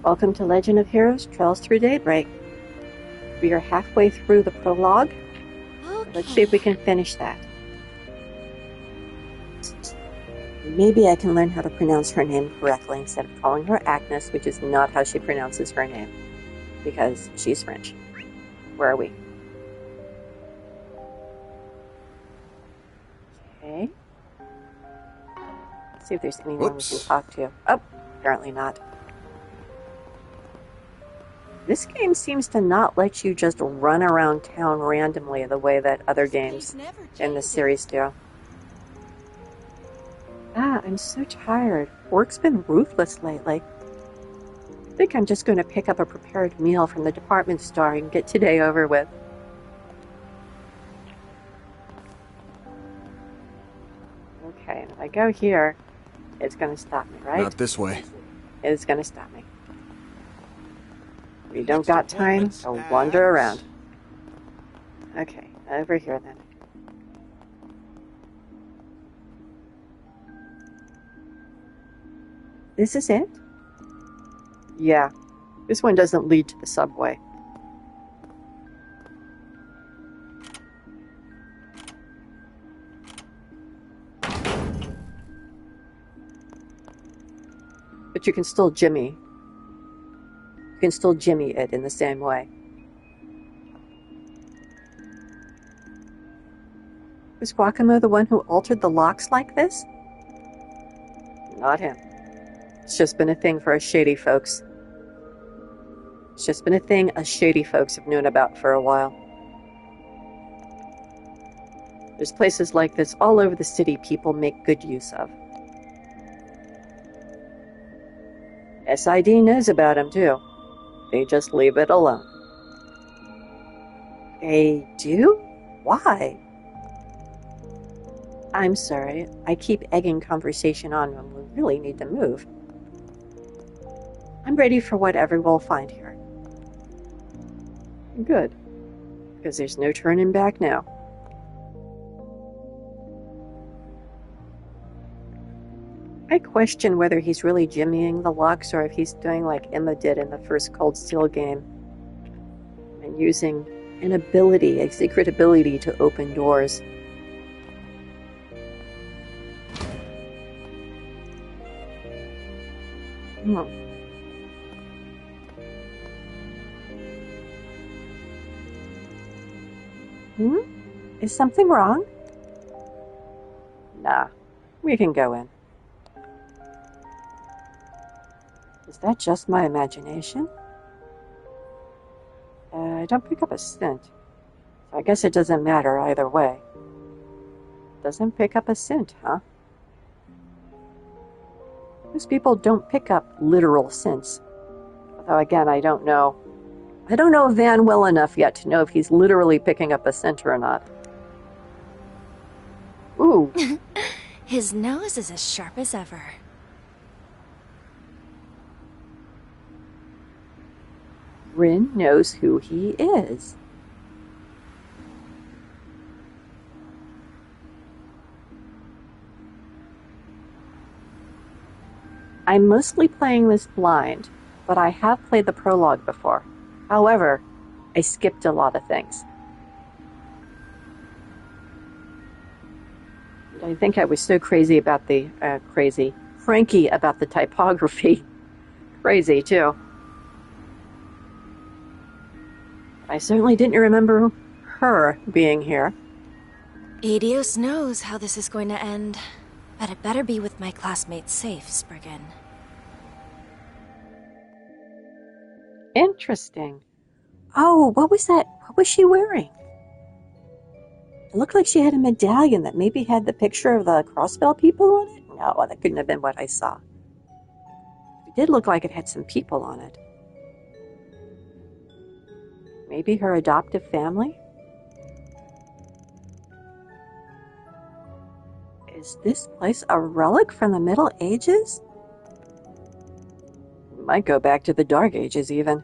Welcome to Legend of Heroes Trails Through Daybreak. We are halfway through the prologue. Okay. Let's see if we can finish that. Maybe I can learn how to pronounce her name correctly instead of calling her Agnes, which is not how she pronounces her name, because she's French. Where are we? Okay. Let's see if there's anyone we can talk to. Oh, apparently not. This game seems to not let you just run around town randomly the way that other games in the series do. I'm so tired. Work's been ruthless lately. I think I'm just going to pick up a prepared meal from the department store and get today over with. Okay, if I go here, it's going to stop me, right? Not this way. It's going to stop me. We don't got time to wander around. Okay, over here then. This is it? Yeah, this one doesn't lead to the subway. But you can still jimmy. You can still jimmy it in the same way. Was Guacamo the one who altered the locks like this? Not him. It's just been a thing for us shady folks. It's just been a thing us shady folks have known about for a while. There's places like this all over the city people make good use of. SID knows about them too. They just leave it alone. They do? Why? I'm sorry, I keep egging conversation on when we really need to move. I'm ready for whatever we'll find here. Good, because there's no turning back now. I question whether he's really jimmying the locks or if he's doing like Emma did in the first Cold Steel game and using an ability, a secret ability to open doors. Is something wrong? Nah, we can go in. Is that just my imagination? I don't pick up a scent, so I guess it doesn't matter either way. Doesn't pick up a scent, huh? Most people don't pick up literal scents. Although again, I don't know Van well enough yet to know if he's literally picking up a scent or not. Ooh. His nose is as sharp as ever. Rin knows who he is. I'm mostly playing this blind, but I have played the prologue before. However, I skipped a lot of things. I think I was so crazy about the Frankie about the typography. Crazy, too. I certainly didn't remember her being here. Adios knows how this is going to end, but it better be with my classmates safe, Spriggan. Interesting. Oh, what was that? What was she wearing? It looked like she had a medallion that maybe had the picture of the Crossbell people on it. No, that couldn't have been what I saw. It did look like it had some people on it. Maybe her adoptive family? Is this place a relic from the Middle Ages? Might go back to the Dark Ages, even.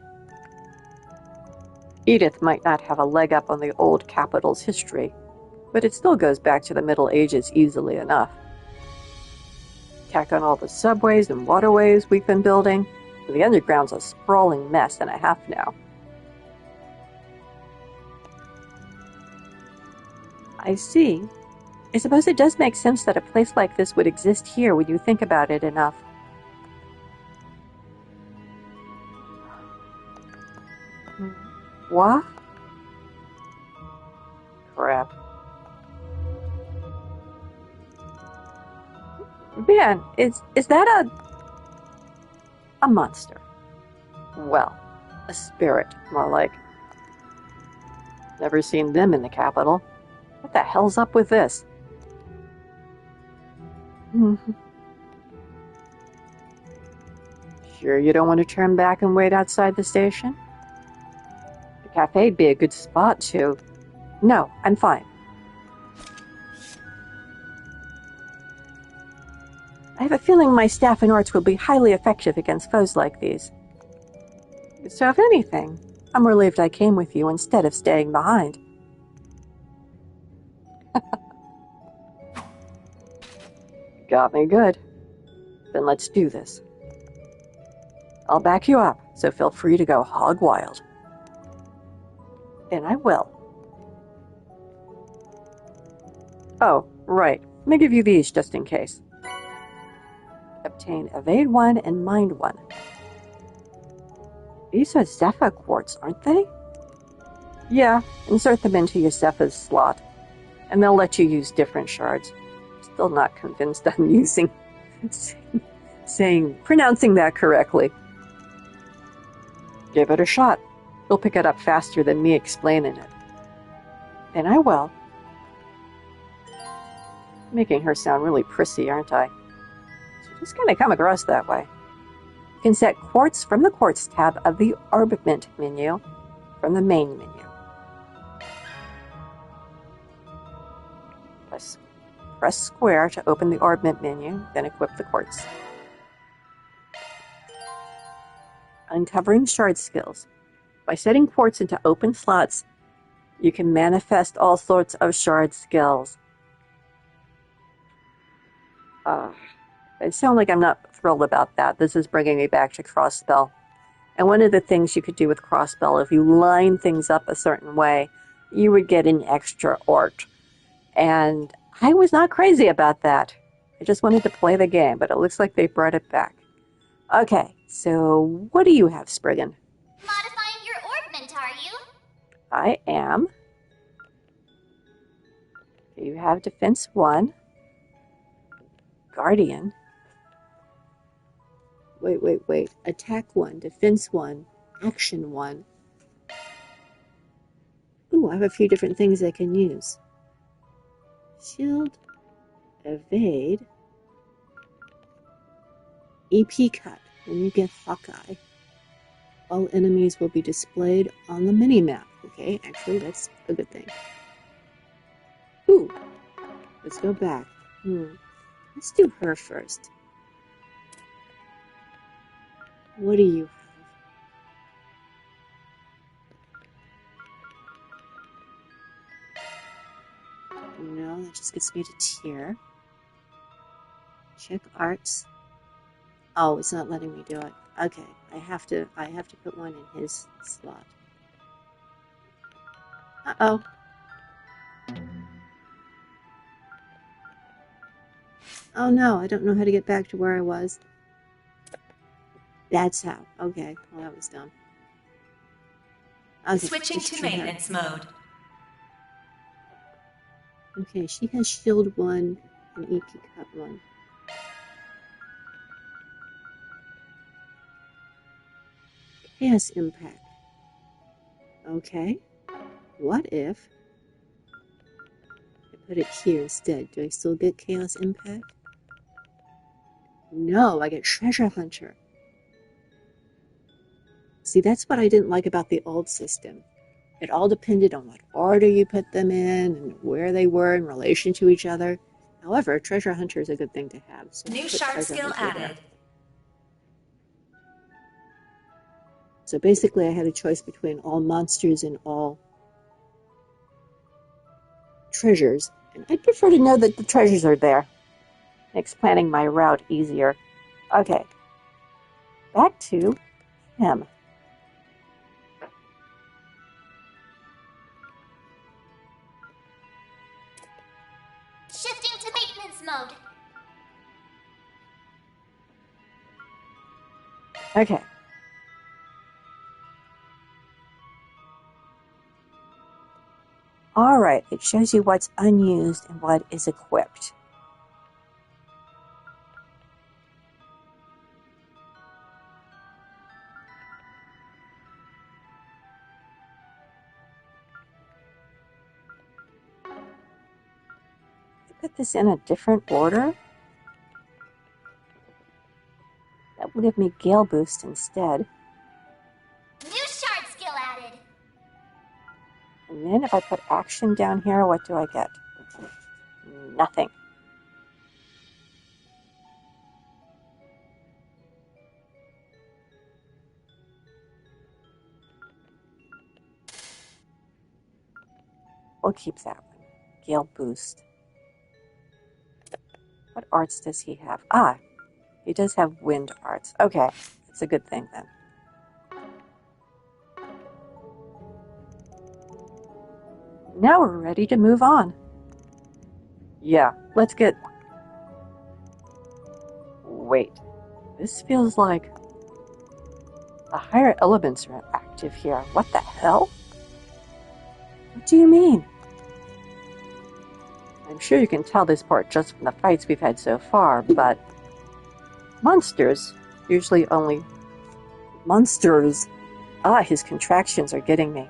Edith might not have a leg up on the old capital's history, but it still goes back to the Middle Ages easily enough. Tack on all the subways and waterways we've been building. The underground's a sprawling mess and a half now. I see. I suppose it does make sense that a place like this would exist here when you think about it enough. What? Crap. Man, is that a monster? Well, a spirit, more like. Never seen them in the capital. What the hell's up with this? Sure you don't want to turn back and wait outside the station? The cafe'd be a good spot to... No, I'm fine. I have a feeling my staff and arts will be highly effective against foes like these. So if anything, I'm relieved I came with you instead of staying behind. Got me good. Then let's do this. I'll back you up, so feel free to go hog wild. And I will. Oh, right. Let me give you these just in case. Obtain Evade 1 and Mind 1. These are Zephyr quartz, aren't they? Yeah, insert them into your Zephyr's slot, and they'll let you use different shards. Still not convinced I'm pronouncing that correctly. Give it a shot. You'll pick it up faster than me explaining it. And I will. Making her sound really prissy, aren't I? She just kind of come across that way. You can set quartz from the Quartz tab of the Orbment menu from the main menu. Press square to open the Orbment menu, then equip the quartz. Uncovering shard skills. By setting quartz into open slots, you can manifest all sorts of shard skills. I sound like I'm not thrilled about that. This is bringing me back to Crossspell. And one of the things you could do with Crossspell, if you line things up a certain way, you would get an extra art. And I was not crazy about that. I just wanted to play the game, but it looks like they brought it back. Okay, so what do you have, Spriggan? Modifying your orbment, are you? I am. You have Defense 1. Guardian. Wait. Attack 1, Defense 1, Action 1. Ooh, I have a few different things I can use. Shield, Evade, EP Cut. When you get Hawkeye, all enemies will be displayed on the mini-map. Okay, actually, that's a good thing. Ooh, let's go back. Let's do her first. What do you have? No, that just gets me to tier. Check arts. Oh, it's not letting me do it. Okay, I have to put one in his slot. Uh-oh. Oh no, I don't know how to get back to where I was. That's how. Okay, well that was dumb. Okay, switching to maintenance mode. Okay, she has Shield 1 and EP Cut 1. Chaos Impact. Okay. What if I put it here instead? Do I still get Chaos Impact? No, I get Treasure Hunter. See, that's what I didn't like about the old system. It all depended on what order you put them in and where they were in relation to each other. However, Treasure Hunter is a good thing to have. So New shard skill added. So basically, I had a choice between all monsters and all treasures. And I'd prefer to know that the treasures are there. Makes planning my route easier. Okay. Back to him. Shifting to maintenance mode. Okay. Alright, it shows you what's unused and what is equipped. Put this in a different order. That would give me Gale Boost instead. New shard skill added. And then if I put action down here, what do I get? Nothing. We'll keep that one. Gale Boost. What arts does he have? Ah, he does have wind arts. Okay, that's a good thing then. Now we're ready to move on. Yeah, let's get... Wait, this feels like... The higher elements are active here. What the hell? What do you mean? I'm sure you can tell this part just from the fights we've had so far, but... Monsters usually only... Monsters! Ah, his contractions are getting me.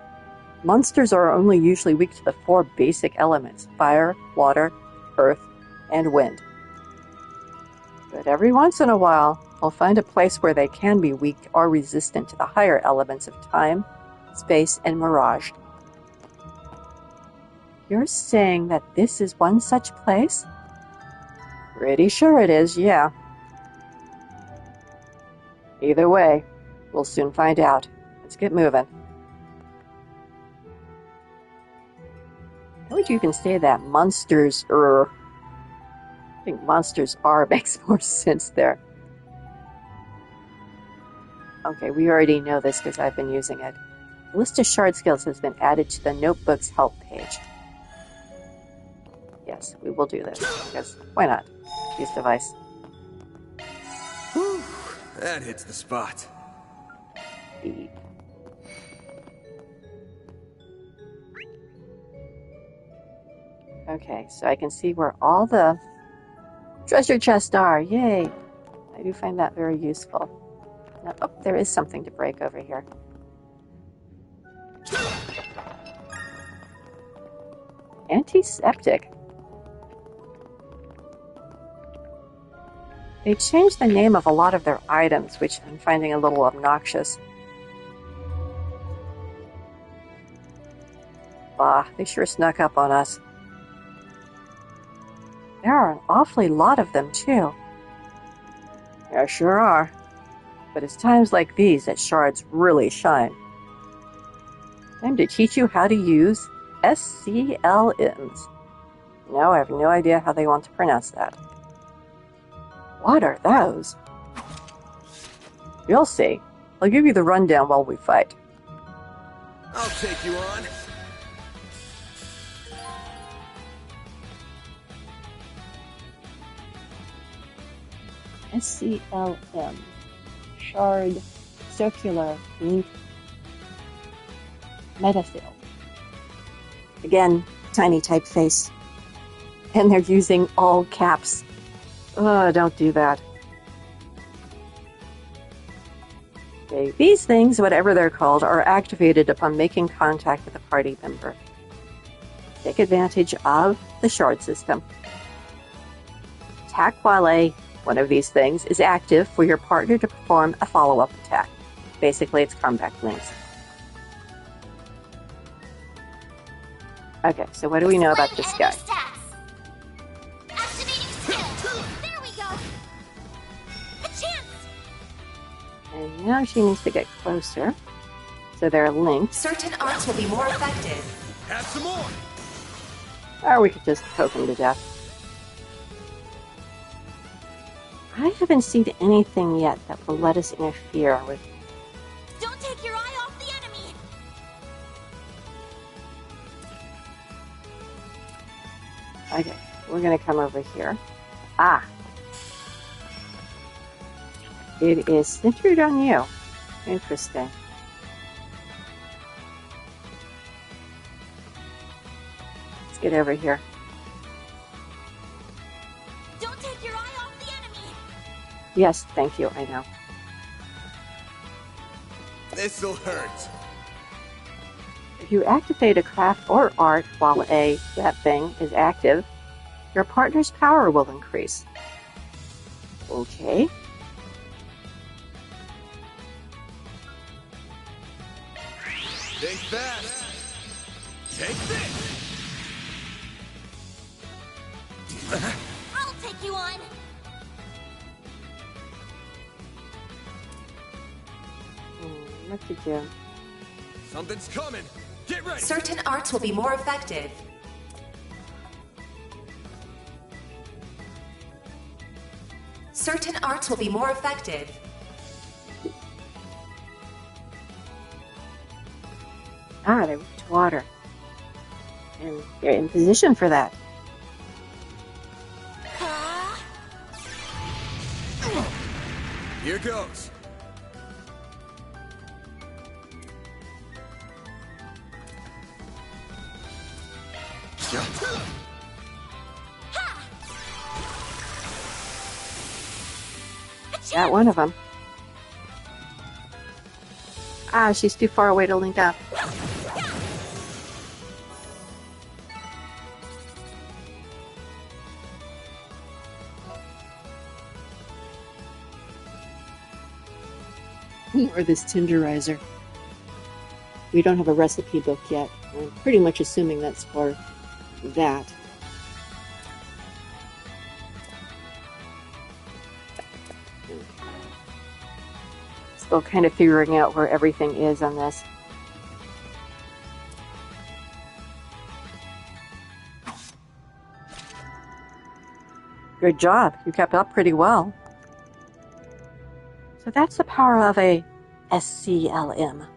Monsters are only usually weak to the 4 basic elements: fire, water, earth, and wind. But every once in a while, I'll find a place where they can be weak or resistant to the higher elements of time, space, and mirage. You're saying that this is one such place? Pretty sure it is, yeah. Either way, we'll soon find out. Let's get moving. How would you even say that? Monsters, I think monsters are makes more sense there. Okay, we already know this because I've been using it. A list of shard skills has been added to the notebook's help page. Yes, we will do this, because why not? Use device. Whew, that hits the spot. Beep. Okay, so I can see where all the treasure chests are. Yay! I do find that very useful. Now, oh, there is something to break over here. Antiseptic. They changed the name of a lot of their items, which I'm finding a little obnoxious. Bah, they sure snuck up on us. There are an awfully lot of them, too. There sure are. But it's times like these that shards really shine. Time to teach you how to use SCLMs. No, I have no idea how they want to pronounce that. What are those? You'll see. I'll give you the rundown while we fight. I'll take you on. SCLM. Shard, circular, link, metafill. Again, tiny typeface. And they're using all caps. Oh, don't do that. Okay, these things, whatever they're called, are activated upon making contact with a party member. Take advantage of the shard system. Attack while one of these things is active for your partner to perform a follow-up attack. Basically, it's comeback links. Okay, so what do we know about this guy? Activating skill. There we go. A chance. And now she needs to get closer. So they're linked. Certain arts will be more effective. Have some more. Or we could just poke him to death. I haven't seen anything yet that will let us interfere with Okay, we're gonna come over here. Ah! It is centered on you. Interesting. Let's get over here. Don't take your eye off the enemy. Yes, thank you, I know. This'll hurt. If you activate a craft or art while that thing is active, your partner's power will increase. Okay. Think fast. Take this. I'll take you on. What to do? Something's coming. Get ready. Certain arts will be more effective. Certain arts will be more effective. Ah, they went to water. And they're in position for that. Here goes. Got one of them. Ah, she's too far away to link up. Or this tenderizer. We don't have a recipe book yet. I'm pretty much assuming that's for that. Still kind of figuring out where everything is on this. Good job. You kept up pretty well. So that's the power of a SCLM.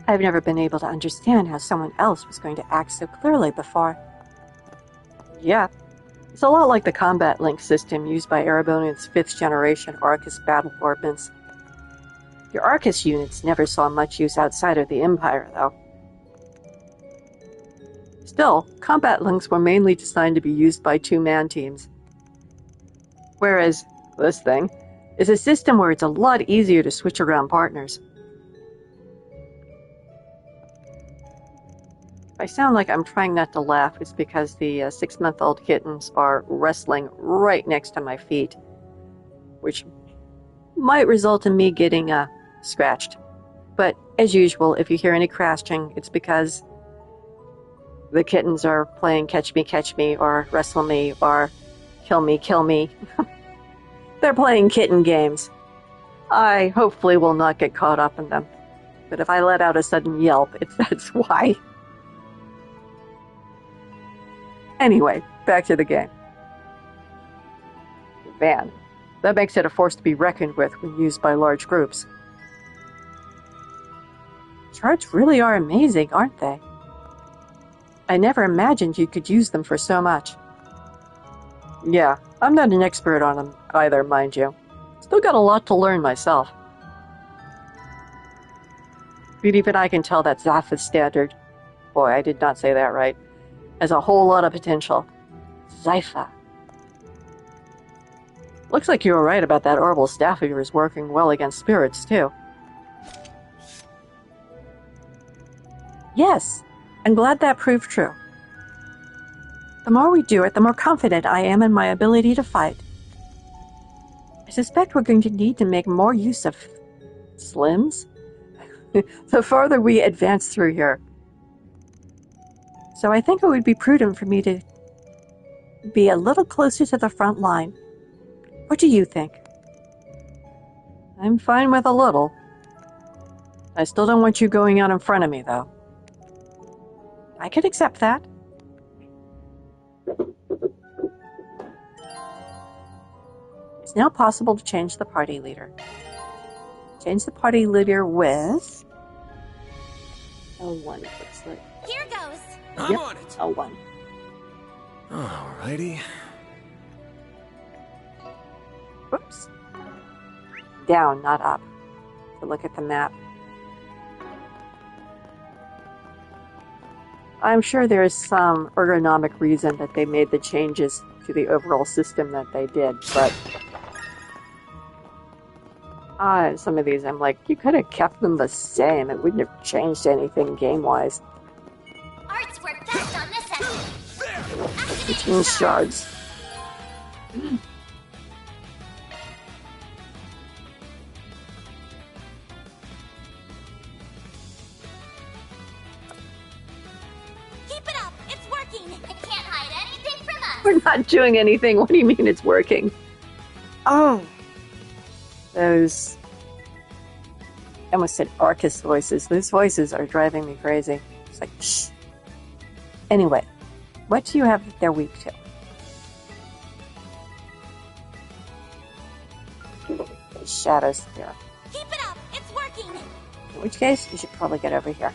I've never been able to understand how someone else was going to act so clearly before. Yeah, it's a lot like the combat link system used by Erebonian's 5th generation Arcus battle ordnance. Your Arcus units never saw much use outside of the Empire, though. Still, combat links were mainly designed to be used by two-man teams. Whereas this thing is a system where it's a lot easier to switch around partners. If I sound like I'm trying not to laugh, it's because the 6-month-old kittens are wrestling right next to my feet, which might result in me getting scratched. But as usual, if you hear any crashing, it's because the kittens are playing catch me, or wrestle me, or kill me. They're playing kitten games. I hopefully will not get caught up in them. But if I let out a sudden yelp, that's why. Anyway, back to the game. Man, that makes it a force to be reckoned with when used by large groups. Charts really are amazing, aren't they? I never imagined you could use them for so much. Yeah, I'm not an expert on them either, mind you. Still got a lot to learn myself. But even I can tell that Zapha's standard, boy, I did not say that right, has a whole lot of potential. Zypha. Looks like you were right about that orbital staff of yours working well against spirits, too. Yes, I'm glad that proved true. The more we do it, the more confident I am in my ability to fight. I suspect we're going to need to make more use of slims the farther we advance through here. So I think it would be prudent for me to be a little closer to the front line. What do you think? I'm fine with a little. I still don't want you going out in front of me, though. I could accept that. It's now possible to change the party leader. Change the party leader with L1, it looks like. Here goes. I'm Yep, on it. L1. Alrighty. Whoops. Down, not up. To look at the map. I'm sure there's some ergonomic reason that they made the changes to the overall system that they did, but some of these I'm like, you could have kept them the same. It wouldn't have changed anything game-wise. Arts work best on this end. Activating 15 shards. Keep it up. It's working. It can't hide anything from us. We're not doing anything. What do you mean it's working? Oh. Those... I almost said Arcus voices. Those voices are driving me crazy. It's like, shh. Anyway, what do you have that they're weak to? Shadow Spear. Keep it up. It's working. In which case, you should probably get over here.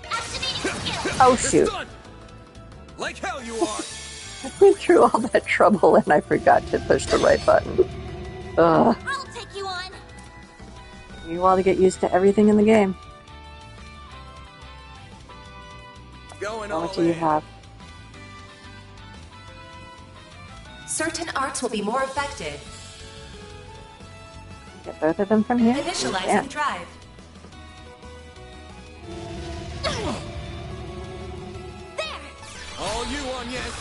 Activating skill. Oh, It's shoot. done. Like hell you are. I went through all that trouble and I forgot to push the right button. Ugh. I'll take you on. You want to get used to everything in the game. Going Now, all what do you in. have? Certain arts will be more effective. Get both of them from here? Initializing Yeah. drive. There. All you on yet?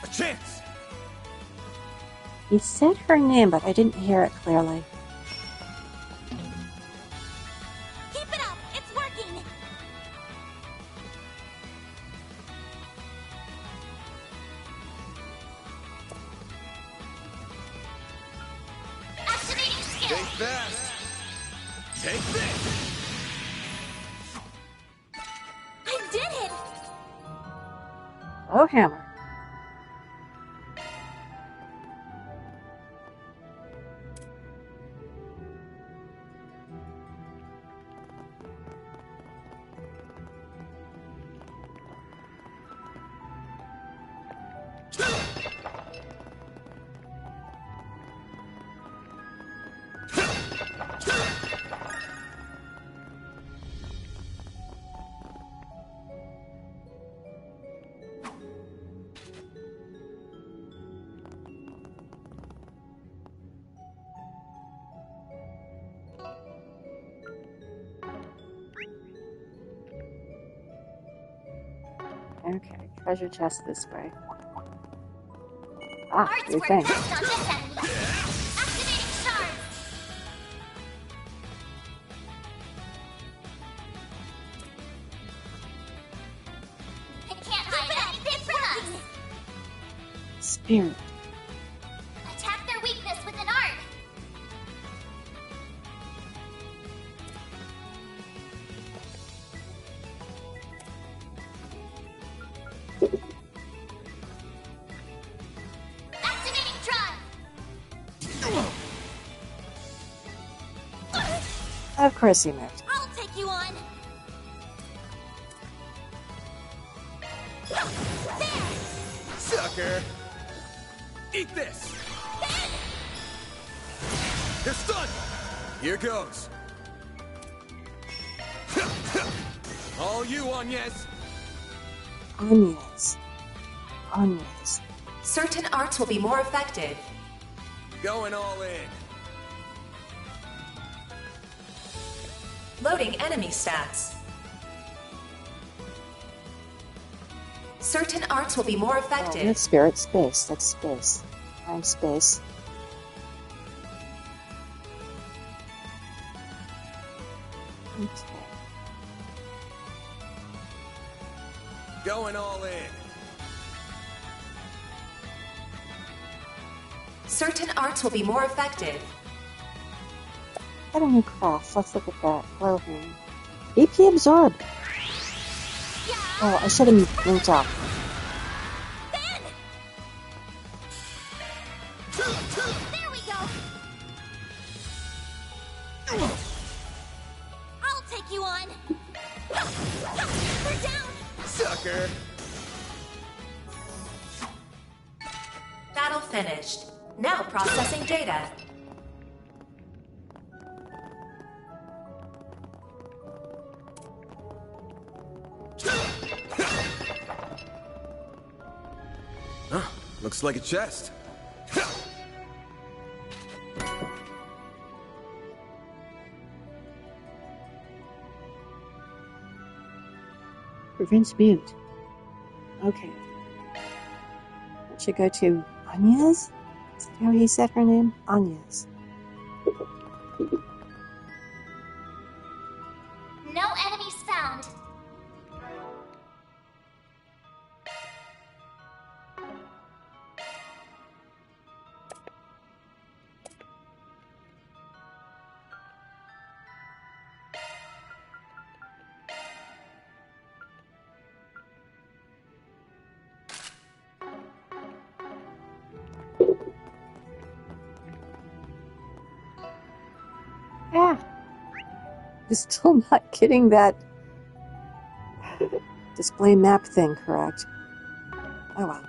A chance. He said her name, but I didn't hear it clearly. Keep it up. It's working. Activating skill. Think fast. Take this. I did it. Oh, hammer. Okay, treasure chest this way. Ah, Arts your work thing. best on this end. Activating shards. It can't hide anything from us. Spirit. Attack their weakness with an art. Activating drive. Of course he moved. I'll take you on. There. Sucker. Eat this. You're stunned. Here goes. All you on yes. Onions. Onions. Certain arts will be more effective. Going all in. Loading enemy stats. Certain arts will be more Oh, effective. that's spirit. Space. That's space. Time, space. Okay. Going all in. Certain arts will be more effective. Got a new class. Let's look at that. Flowhand. EP absorb. Oh, I should have linked up. There we go. I'll take you on. Sucker! Battle finished. Now processing data. Huh, looks like a chest. Prevents mute. Okay. That should go to Agnes? Is that how he said her name? Agnes. No enemies found. Ah! I'm still not getting that display map thing correct. Oh well.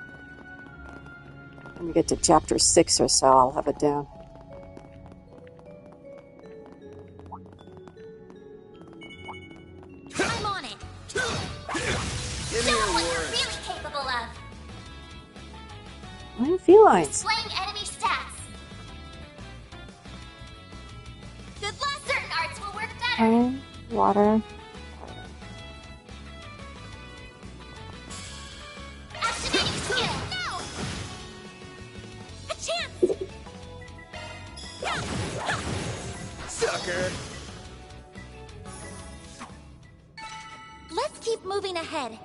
When we get to chapter 6 or so, I'll have it down. I'm on it. Give me Show your 'em what you're word. really capable of. Mine felines. Displaying enemy stats. Good luck. Certain arts will work better. Fire, water. Activating skill. No. A chance. Sucker! Let's keep moving ahead.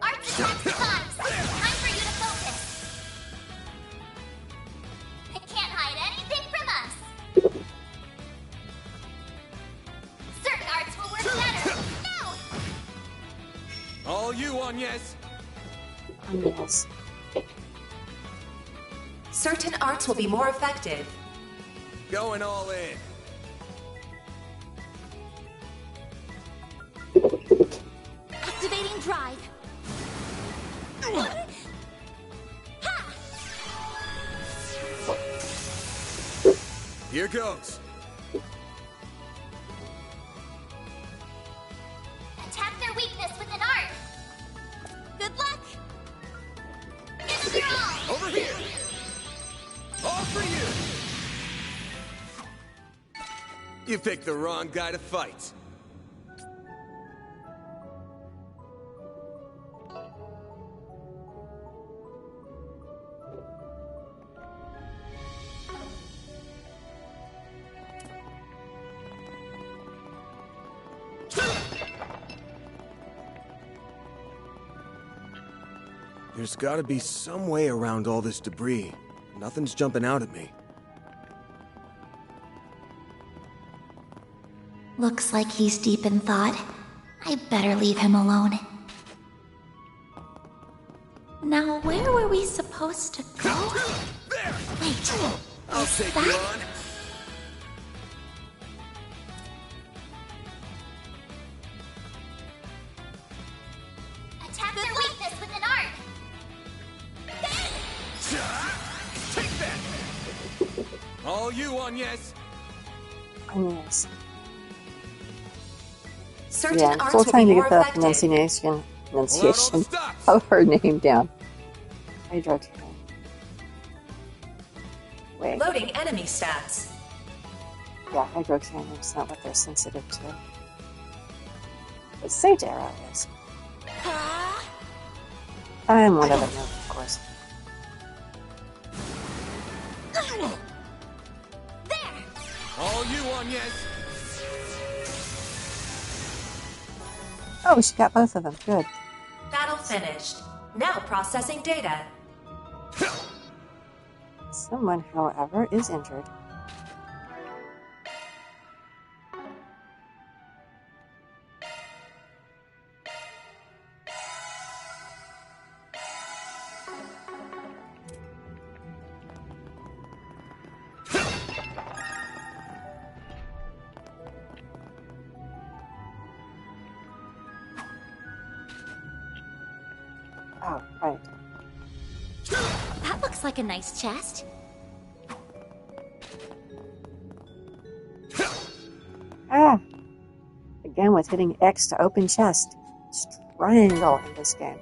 Arts attack survives. Time for you to focus. It can't hide anything from us. Certain arts will work better. No. All you on yes? Agnes. Certain arts will be more effective. Going all in. Activating drive. Ha! Here goes. Attack their weakness with an art. Good luck. Give them your all. Over here! All for you! You picked the wrong guy to fight. There's gotta be some way around all this debris. Nothing's jumping out at me. Looks like he's deep in thought. I better leave him alone. Now, where were we supposed to go? There! Wait, I'll is take you that... on. Attack their weakness with an art. Take that! All you on yes? Agnes. Certain Yeah, I'm arts still will trying be to more get the effective. pronunciation Pull out all the stops. of her name down. Hydroxide. Wait. Loading enemy stats. Yeah, hydroxide is not what they're sensitive to. But Saint Arrow is. I'm one of them, of course. There! All you on yes? Oh, she got both of them. Good. Battle finished. Now processing data. Someone, however, is injured. Oh, right. That looks like a nice chest. Ah! Again with hitting X to open chest. It's triangle in this game.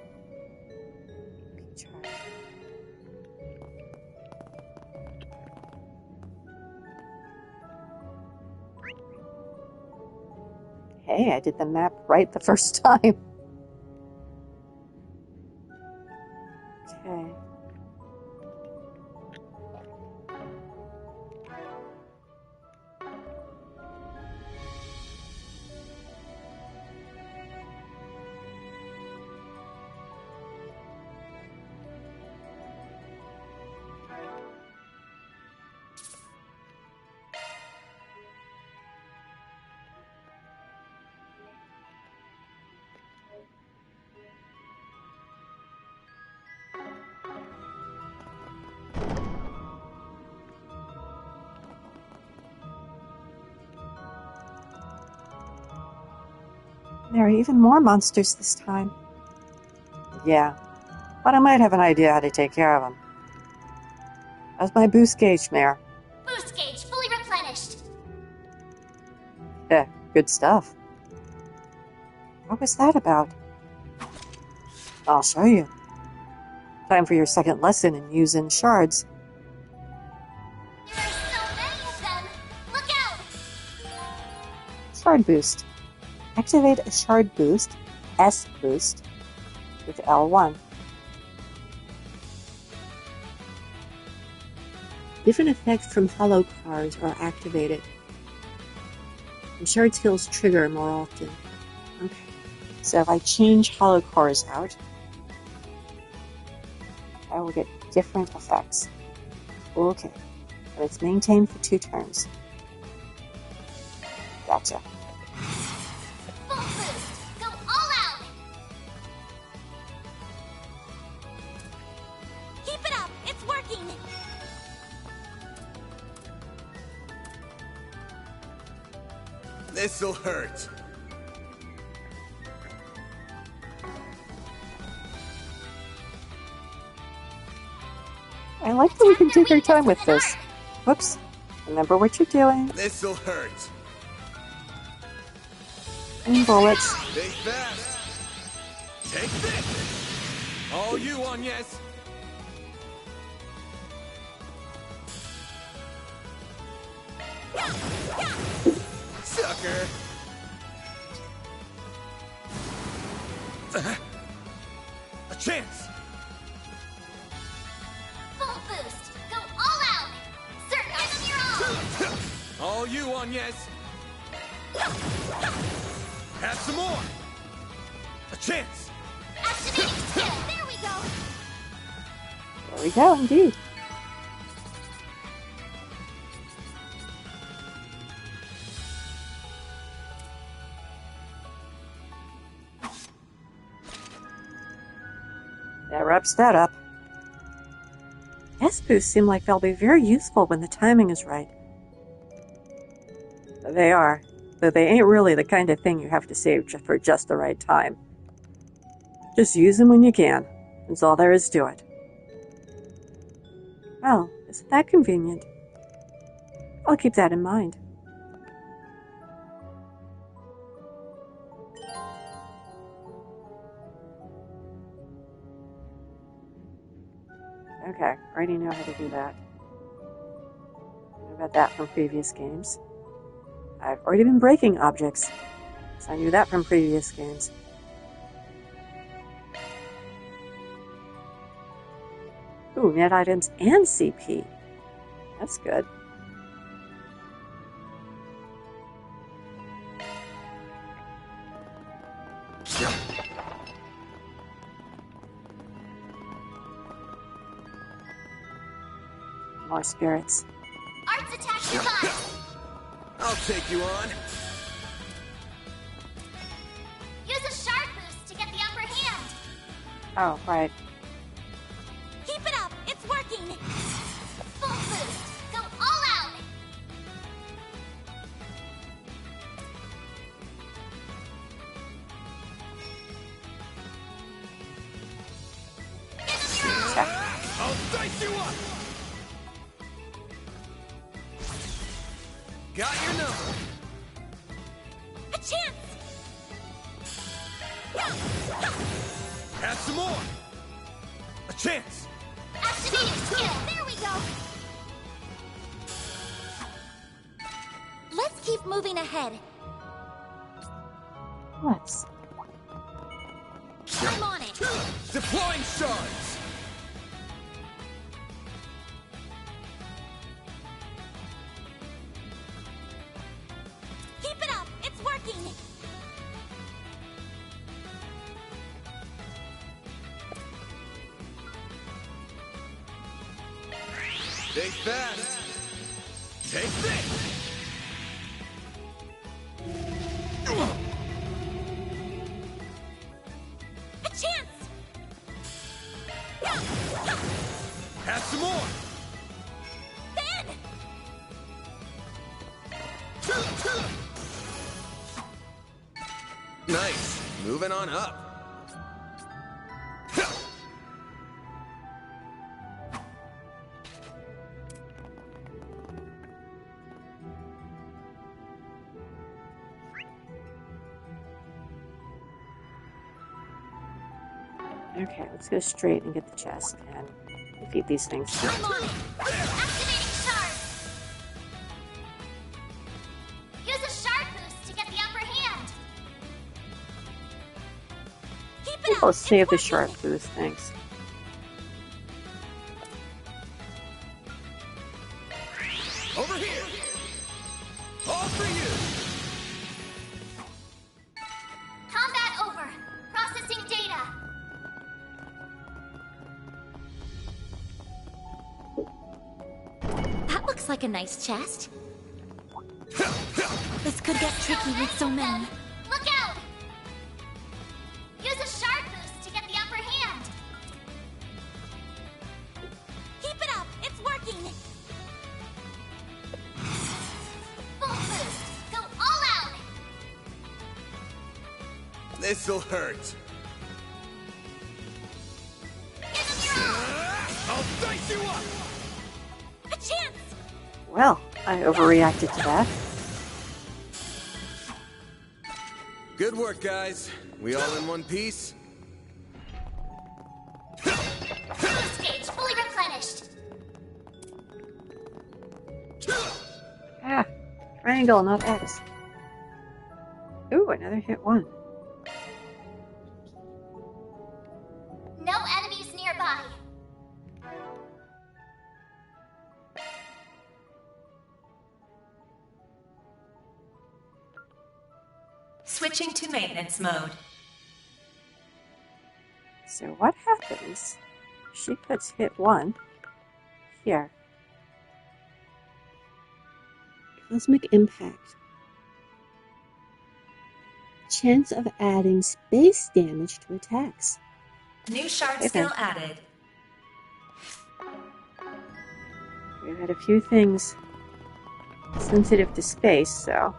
Hey, I did the map right the first time. Okay. There are even more monsters this time. Yeah, but I might have an idea how to take care of them. How's my boost gauge, Mare? Boost gauge fully replenished. Good stuff. What was that about? I'll show you. Time for your second lesson in using shards. There are so many of them. Look out! Shard boost. Activate a shard boost, S boost, with L1. Different effects from hollow cars are activated, and shard skills trigger more often. Okay, so if I change hollow cores out, I will get different effects. Okay, but it's maintained for 2 turns. Gotcha. Full boost. Go all out. Keep it up. It's working. This'll hurt. I like that we can take our time with this. Whoops. Remember what you're doing. This'll hurt. And bullets. Stay fast. Take this. All you on, yes. Sucker. A chance. Full boost. Go all out. Certain give them your all. All you on, yes. Have some more. A chance. Activating skill. There we go. There we go, indeed. That wraps that up. S-boosts seem like they'll be very useful when the timing is right. They are, though they ain't really the kind of thing you have to save for just the right time. Just use them when you can. That's all there is to it. Well, isn't that convenient? I'll keep that in mind. Okay, already know how to do that. I know about that from previous games. I've already been breaking objects, so I knew that from previous games. Ooh, net items and CP. That's good. More spirits. Arts attack divine. I'll take you on. Use a shard boost to get the upper hand. Oh, right. Keep it up. It's working. Full boost. Go all out. Got your number. A chance! Add some more. A chance. Activating skill! There we go! Let's keep moving ahead. Let's. I'm on it! Deploying shards. Keep it up! It's working! Stay fast. Take this. A chance! Add some more. Ben! Nice. Moving on up. Okay, let's go straight and get the chest and defeat these things. I'm on it! Activating shard! Use a shard boost to get the upper hand! Keep it I'll up! save It's the working. sharp boost, thanks. Over here. All for you. Combat over. Processing data. That looks like a nice chest. This could get tricky with so many. Look out! Use a shard boost to get the upper hand. Keep it up. It's working. Full boost. Go all out. This'll hurt. Give him your all. I'll dice you up. A chance. Well, I overreacted to that. Good work, guys. We all in one piece? Boost gauge fully replenished. Ah, triangle, not X. Ooh, another hit one. No enemies nearby. Switching to maintenance mode. So what happens? She puts hit one here. Cosmic impact. Chance of adding space damage to attacks. New shard Okay, skill then. added. We've had a few things sensitive to space, so.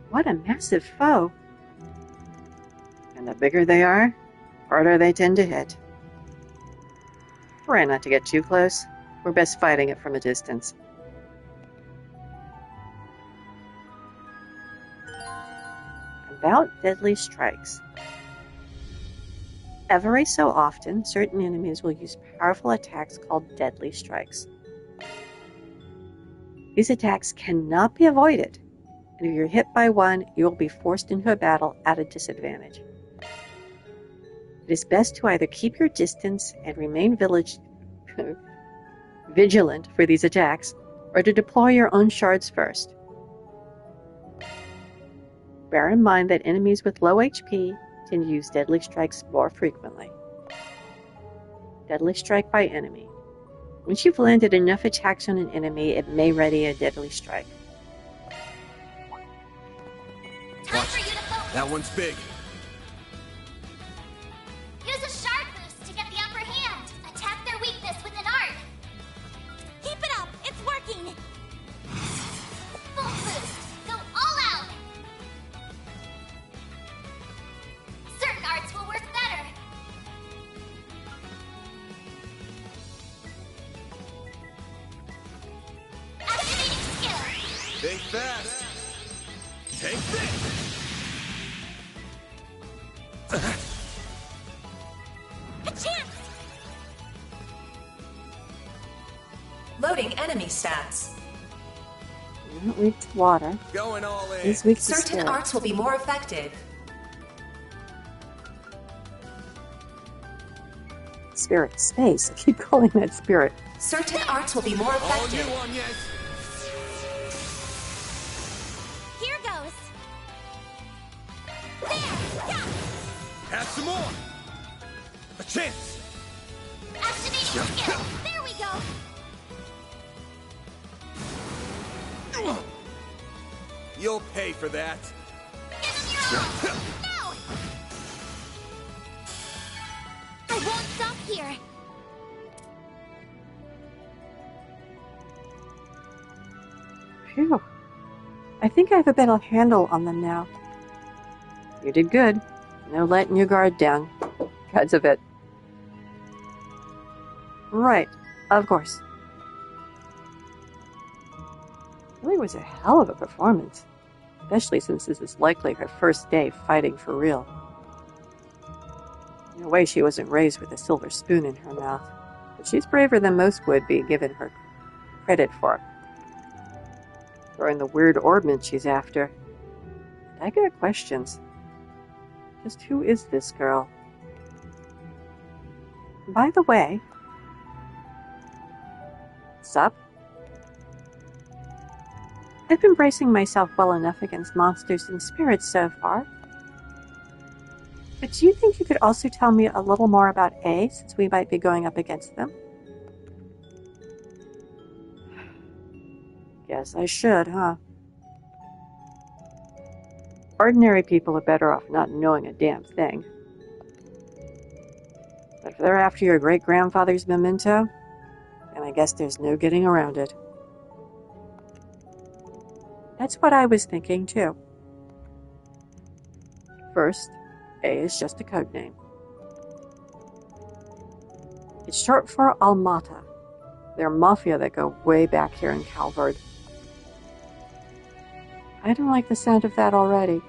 What a massive foe. And the bigger they are, harder they tend to hit. Try not to get too close. We're best fighting it from a distance. About deadly strikes. Every so often, certain enemies will use powerful attacks called deadly strikes. These attacks cannot be avoided, and if you're hit by one, you will be forced into a battle at a disadvantage. It is best to either keep your distance and remain vigilant for these attacks, or to deploy your own shards first. Bear in mind that enemies with low HP tend to use deadly strikes more frequently. Deadly strike by enemy. Once you've landed enough attacks on an enemy, it may ready a deadly strike. Time for you to focus. That one's big. Use a shard boost to get the upper hand. Attack their weakness with an art. Keep it up. It's working. Think fast. Take this. A chance! Loading enemy stats. Not weak to water. Going all in. He's weak to Certain spirit. arts will be more effective. Spirit. Space. I keep calling that spirit. Certain arts will be more All effective. you on, yes. Here goes. There! Yeah! Have some more. A chance. Activating skill! There we go! You'll pay for that. Give him your all! Now! I won't stop here! Phew. I think I have a better handle on them now. You did good. No letting your guard down. Because of it. Right. Of course. Really was a hell of a performance. Especially since this is likely her first day fighting for real. In a way, she wasn't raised with a silver spoon in her mouth. But she's braver than most would be given her credit for. Throwing the weird orbment she's after. And I got questions. Just who is this girl? By the way... Sup? I've been bracing myself well enough against monsters and spirits so far. But do you think you could also tell me a little more about A, since we might be going up against them? Guess I should, huh? Ordinary people are better off not knowing a damn thing. But if they're after your great-grandfather's memento, then I guess there's no getting around it. That's what I was thinking, too. First, A is just a code name. It's short for Almata. They're mafia that go way back here in Calvard. I don't like the sound of that already.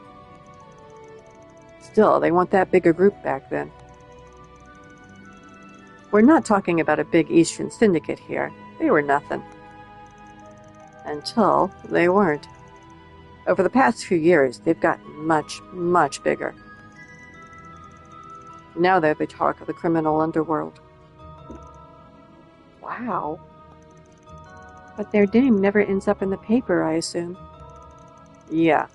Still, they want that bigger group back then. We're not talking about a big Eastern syndicate here. They were nothing. Until they weren't. Over the past few years, they've gotten much, much bigger. Now they're the talk of the criminal underworld. Wow. But their name never ends up in the paper, I assume. Yeah.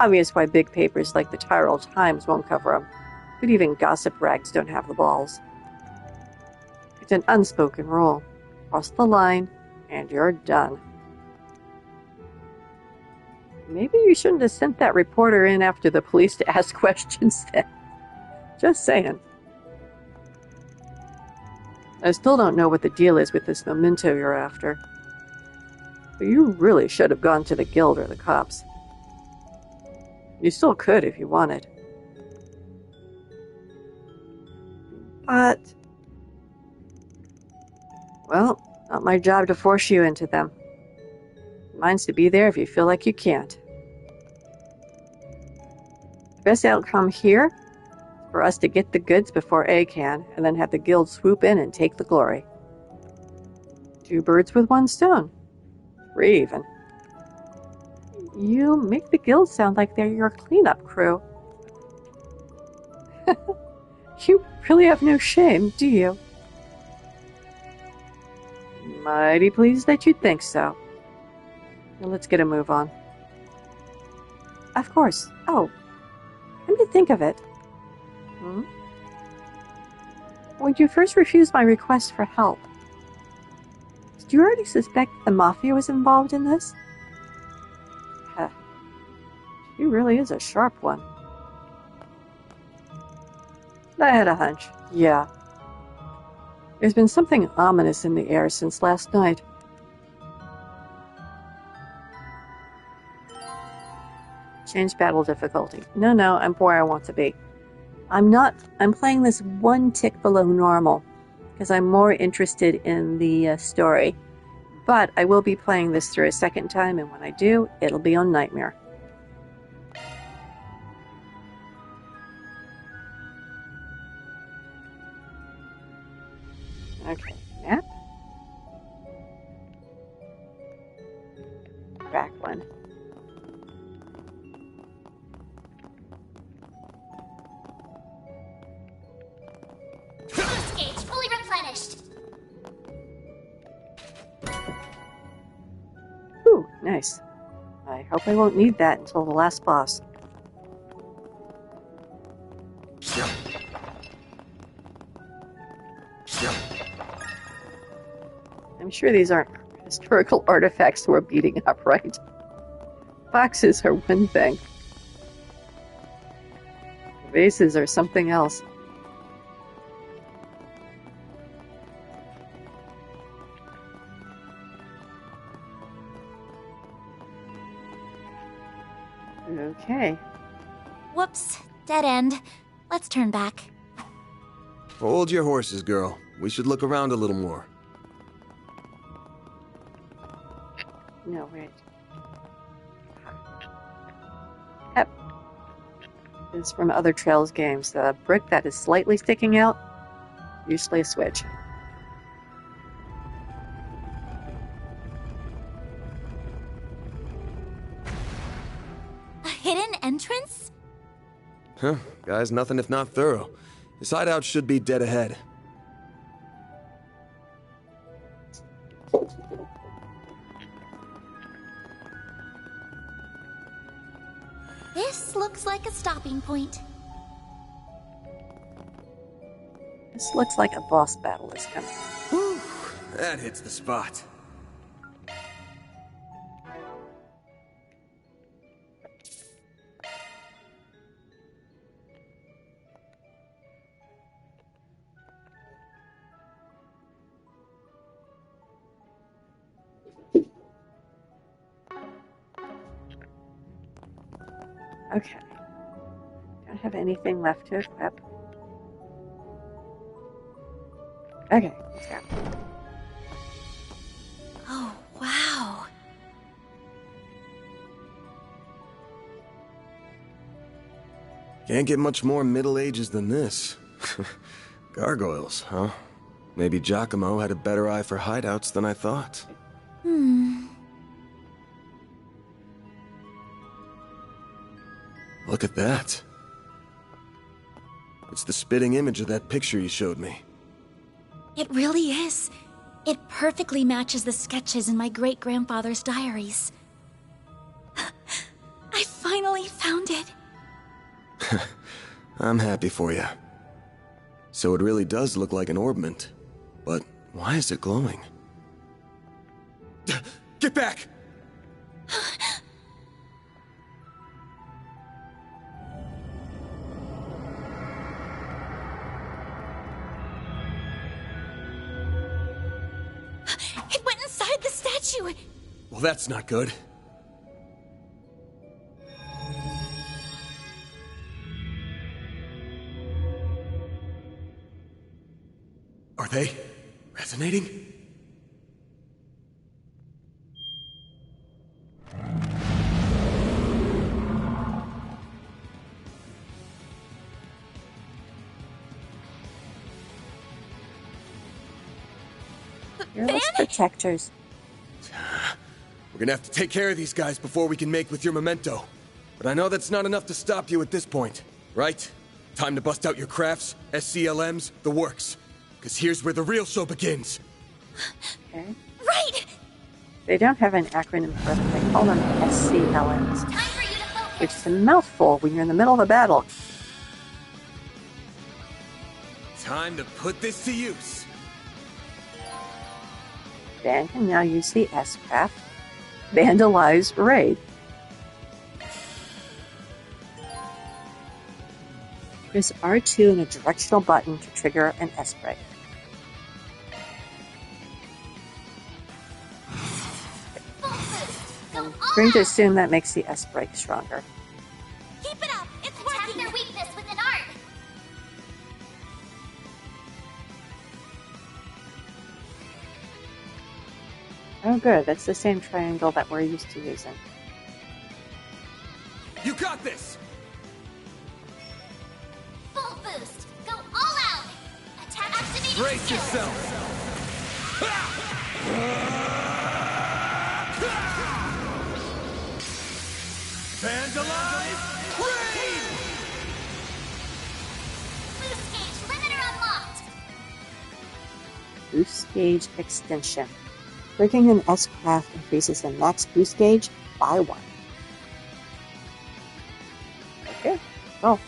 Obvious why big papers like the Tyrol Times won't cover them. But even gossip rags don't have the balls. It's an unspoken rule. Cross the line, and you're done. Maybe you shouldn't have sent that reporter in after the police to ask questions then. Just saying. I still don't know what the deal is with this memento you're after. But you really should have gone to the guild or the cops. You still could if you wanted. But... well, not my job to force you into them. Mine's to be there if you feel like you can't. The best outcome here is for us to get the goods before A can, and then have the guild swoop in and take the glory. 2 birds with 1 stone. 3 even. You make the guild sound like they're your cleanup crew. You really have no shame, do you? Mighty pleased that you'd think so. Now let's get a move on. Of course. Oh, come to think of it. When you first refused my request for help, did you already suspect the Mafia was involved in this? Heh. She really is a sharp one. I had a hunch, yeah. There's been something ominous in the air since last night. Change battle difficulty. No, I'm where I want to be. I'm playing this 1 tick below normal, because I'm more interested in the story. But I will be playing this through a second time, and when I do, it'll be on Nightmare. Okay, map. Back one. Boost gauge fully replenished. Ooh, nice. I hope I won't need that until the last boss. I'm sure these aren't historical artifacts we're beating up, right? Boxes are one thing. Vases are something else. Okay. Whoops, dead end. Let's turn back. Hold your horses, girl. We should look around a little more. No, wait. Yep. This is from other Trails games. The brick that is slightly sticking out, usually a switch. A hidden entrance? Huh, guy's nothing if not thorough. His hideout should be dead ahead. This looks like a stopping point. This looks like a boss battle is coming. Whew, that hits the spot. Okay. Don't have anything left to equip. Okay, let's go. Oh, wow. Can't get much more Middle Ages than this. Gargoyles, huh? Maybe Giacomo had a better eye for hideouts than I thought. Look at that. It's the spitting image of that picture you showed me. It really is. It perfectly matches the sketches in my great-grandfather's diaries. I finally found it. I'm happy for you. So it really does look like an orbment. But why is it glowing? Get back! It went inside the statue. Well, that's not good. Are they resonating? Fearless protectors. We're gonna have to take care of these guys before we can make with your memento. But I know that's not enough to stop you at this point, right? Time to bust out your crafts, SCLMs, the works. Because here's where the real show begins. Okay. Right! They don't have an acronym for them. They call them SCLMs, Time for you to focus. which is a mouthful when you're in the middle of a battle. Time to put this to use. Dan can now use the S-Craft. Vandalize Raid. Press R2 and a directional button to trigger an S-Break. I'm going to assume that makes the S-Break stronger. Keep it up. It's working. Attack their weakness with an art. Oh, good. That's the same triangle that we're used to using. You got this! Full boost! Go all out! Attack activating Brace skills. yourself! Vandalize! Raid! Boost gauge limiter unlocked! Boost gauge extension. Breaking an S-craft increases the max boost gauge by 1. Okay, go.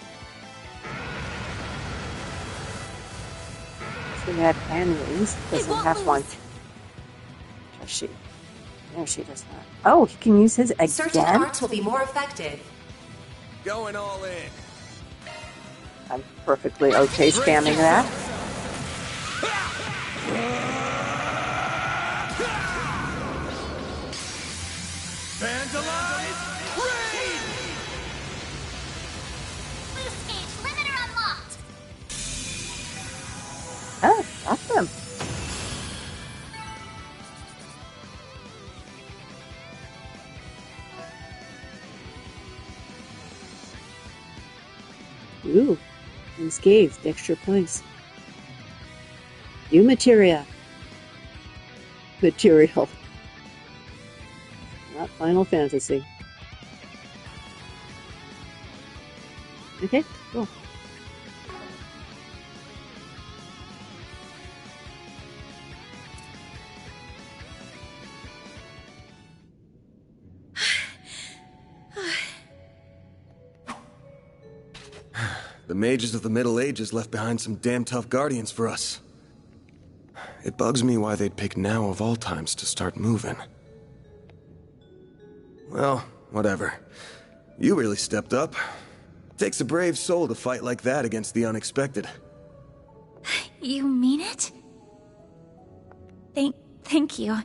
So we have Henry's. Doesn't have one. Does she? No, she does not. Oh, he can use his Certain again? arts will be more effective. Going all in. I'm perfectly okay spamming that. Vandalize! Raid! Boost gauge limiter unlocked! Oh, got them. Ooh, unscathed, extra points. New materia. Material. Not Final Fantasy. Okay, cool. The mages of the Middle Ages left behind some damn tough guardians for us. It bugs me why they'd pick now of all times to start moving. Well, whatever. You really stepped up. Takes a brave soul to fight like that against the unexpected. You mean it? Thank you.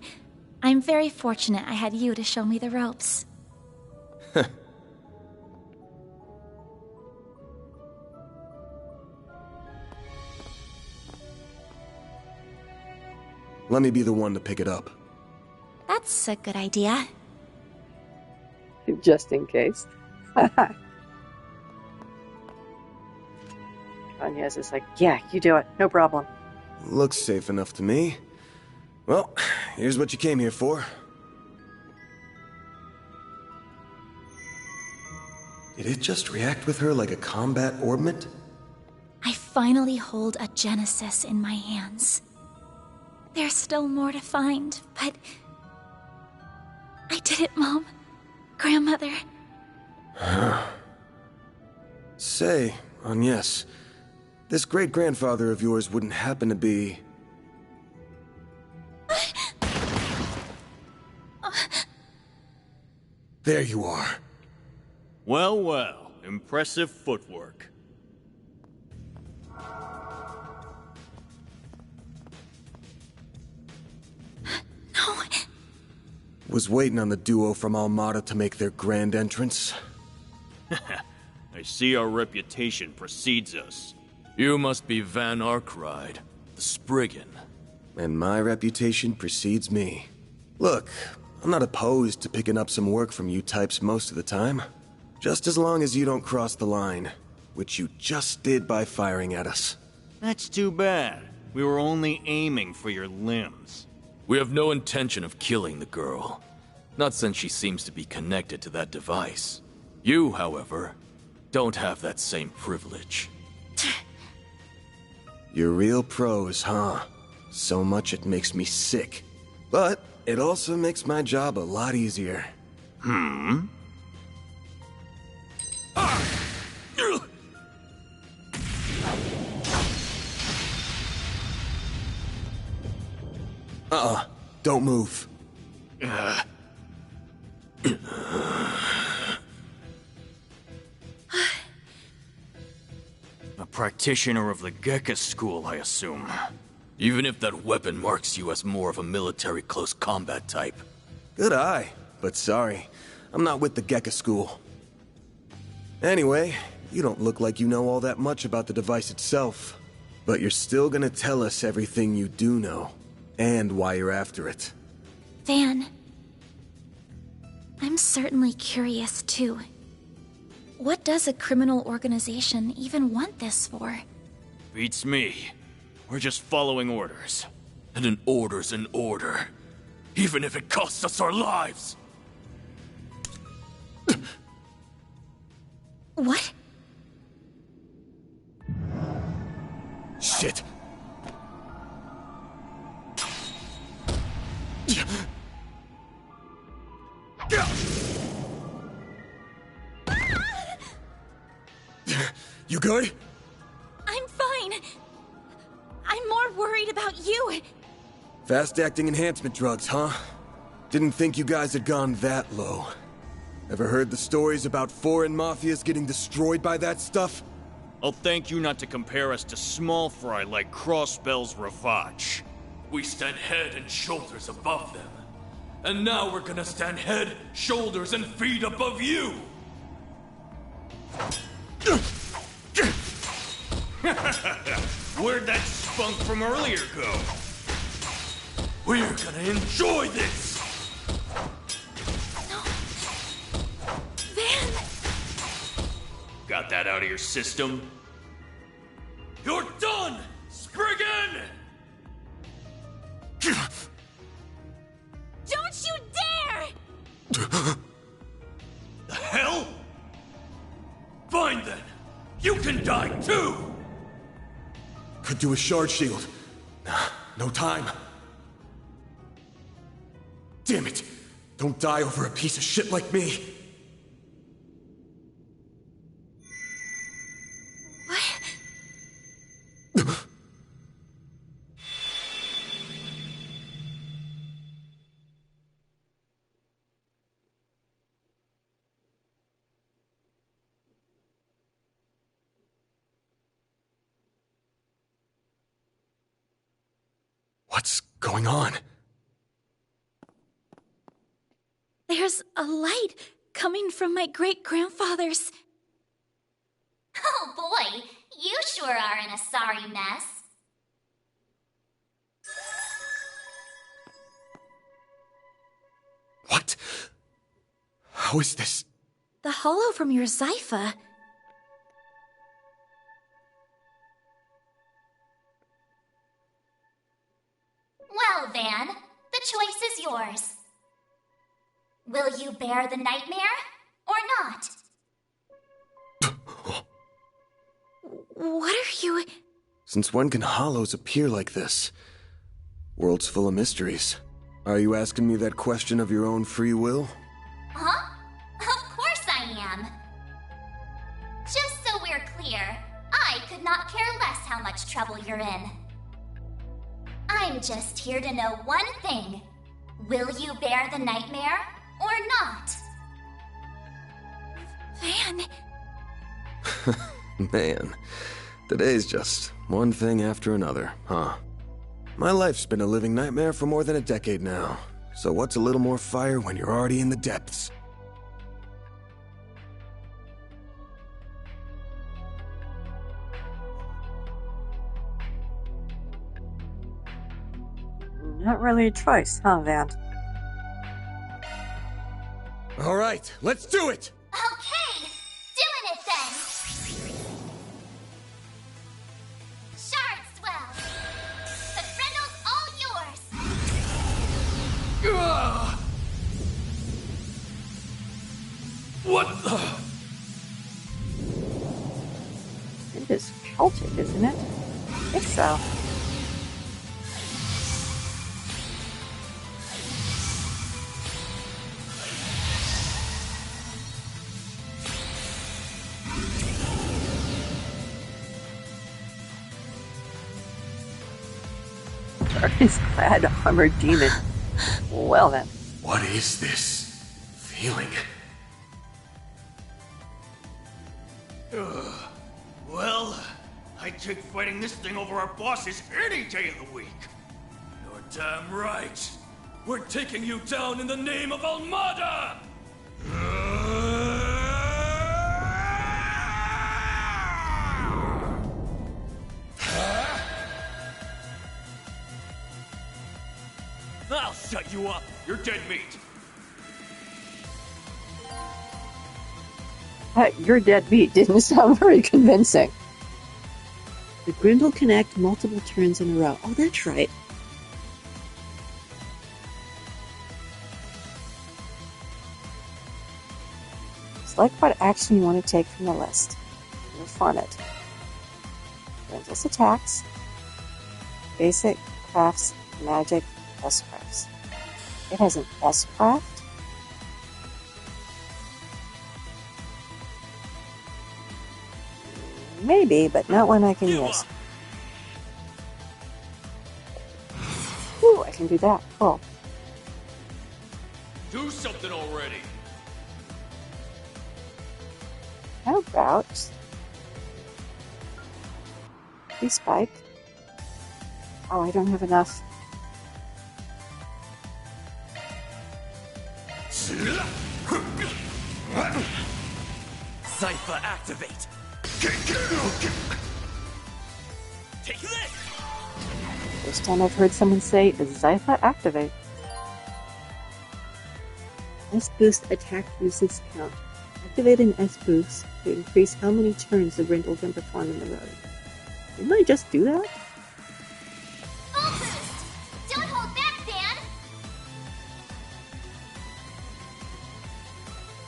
I'm very fortunate I had you to show me the ropes. Let me be the one to pick it up. That's a good idea. Just in case. Kanye's is like, yeah, you do it. No problem. Looks safe enough to me. Well, here's what you came here for. Did it just react with her like a combat orbment? I finally hold a Genesis in my hands. There's still more to find, but... I did it, Mom. Grandmother. Say, Agnes, this great-grandfather of yours wouldn't happen to be... There you are. Well, well. Impressive footwork. No. Was waiting on the duo from Almada to make their grand entrance. I see our reputation precedes us. You must be Van Arkride, the Spriggan. And my reputation precedes me. Look, I'm not opposed to picking up some work from you types most of the time. Just as long as you don't cross the line, which you just did by firing at us. That's too bad. We were only aiming for your limbs. We have no intention of killing the girl. Not since she seems to be connected to that device. You, however, don't have that same privilege. You're real pros, huh? So much it makes me sick. But it also makes my job a lot easier. Don't move. A practitioner of the Gekka school, I assume. Even if that weapon marks you as more of a military close combat type. Good eye, but sorry. I'm not with the Gekka school. Anyway, you don't look like you know all that much about the device itself. But you're still gonna tell us everything you do know. And why you're after it. Van, I'm certainly curious too. What does a criminal organization even want this for? Beats me. We're just following orders. And an order's an order, even if it costs us our lives. What? Shit. You good? I'm fine. I'm more worried about you. Fast-acting enhancement drugs, huh? Didn't think you guys had gone that low. Ever heard the stories about foreign mafias getting destroyed by that stuff? I'll thank you not to compare us to small fry like Crossbell's Ravage. We stand head and shoulders above them. And now we're gonna stand head, shoulders, and feet above you! Where'd that spunk from earlier go? We're gonna enjoy this! No. Van! Got that out of your system? You're done, Spriggan! Don't you dare! The hell? Fine then. You can die too! Could do a shard shield. Nah, no time. Damn it! Don't die over a piece of shit like me! What? What's going on? There's a light coming from my great-grandfather's. Oh boy, you sure are in a sorry mess. What? How is this? The hollow from your Zypha. Well, Van, the choice is yours. Will you bear the nightmare, or not? What are you... Since when can hollows appear like this? World's full of mysteries. Are you asking me that question of your own free will? Huh? Of course I am. Just so we're clear, I could not care less how much trouble you're in. I'm just here to know one thing. Will you bear the nightmare, or not? Van... Man, today's just one thing after another, huh? My life's been a living nightmare for more than a decade now. So what's a little more fire when you're already in the depths? Not really a choice, huh, Van? All right, let's do it! Okay, doing it then! Shard swell! The Brindle's all yours! What the? It is Celtic, isn't it? I think so. Darkness clad armored demon. Well then. What is this feeling? Well, I'd take fighting this thing over our bosses any day of the week. You're damn right. We're taking you down in the name of Almada! I'll shut you up. You're dead meat. Your dead meat didn't sound very convincing. The Grindle connect multiple turns in a row. Oh, that's right. Select what action you want to take from the list. Perform it. Grindle's attacks. Basic, crafts, magic, S-crafts. It has an S-craft? Maybe, but not one I can use. Ooh, I can do that. Cool. Do something already. How about... Spike. Oh, I don't have enough. Cypher activate! Take this! First time I've heard someone say Zypha activate. S-boost attack usage count. Activate an S-boost to increase how many turns the Grindle can perform in the road. Didn't I just do that? Full boost! Don't hold back, Dan!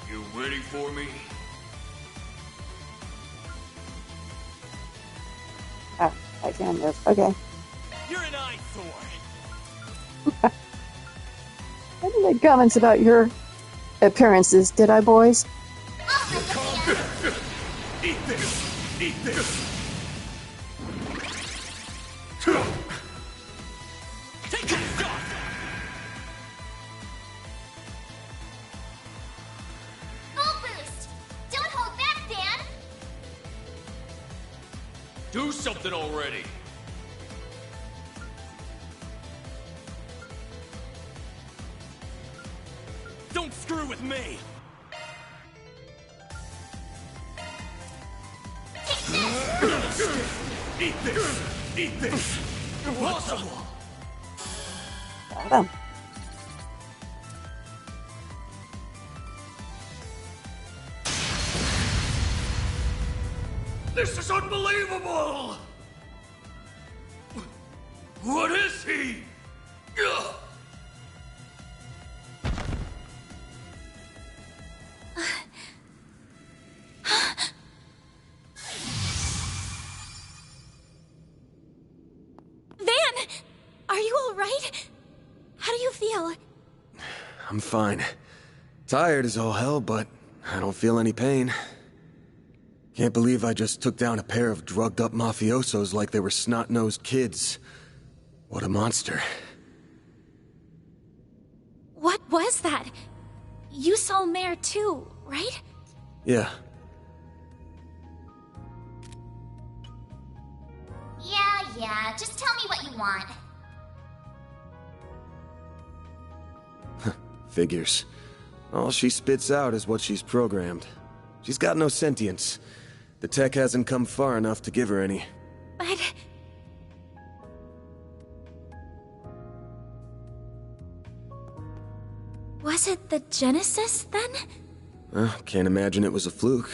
You ready for me? Oh, I can move. Okay. You're an eyesore! I didn't make comments about your appearances, did I, boys? Eat this! Eat this! Take that shot! Full boost! Don't hold back, Dan! Do something already. Don't screw with me! Eat this! Eat this! Impossible! Got him. This is unbelievable! What is he? Ugh. Van! Are you alright? How do you feel? I'm fine. Tired as all hell, but I don't feel any pain. Can't believe I just took down a pair of drugged-up mafiosos like they were snot-nosed kids. What a monster. What was that? You saw Mare too, right? Yeah. Yeah, just tell me what you want. Figures. All she spits out is what she's programmed. She's got no sentience. The tech hasn't come far enough to give her any. But... was it the Genesis, then? Can't imagine it was a fluke.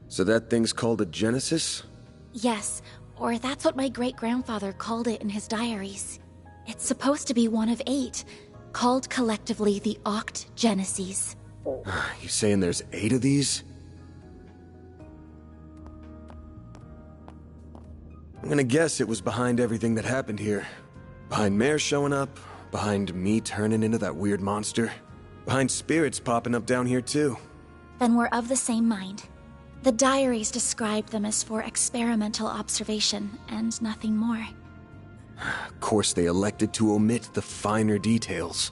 So that thing's called a Genesis? Yes, or that's what my great-grandfather called it in his diaries. It's supposed to be one of 8, called collectively the Oct Geneses. You saying there's 8 of these? I'm gonna guess it was behind everything that happened here. Behind Mare showing up, behind me turning into that weird monster, behind spirits popping up down here too. Then we're of the same mind. The diaries described them as for experimental observation, and nothing more. Of course they elected to omit the finer details.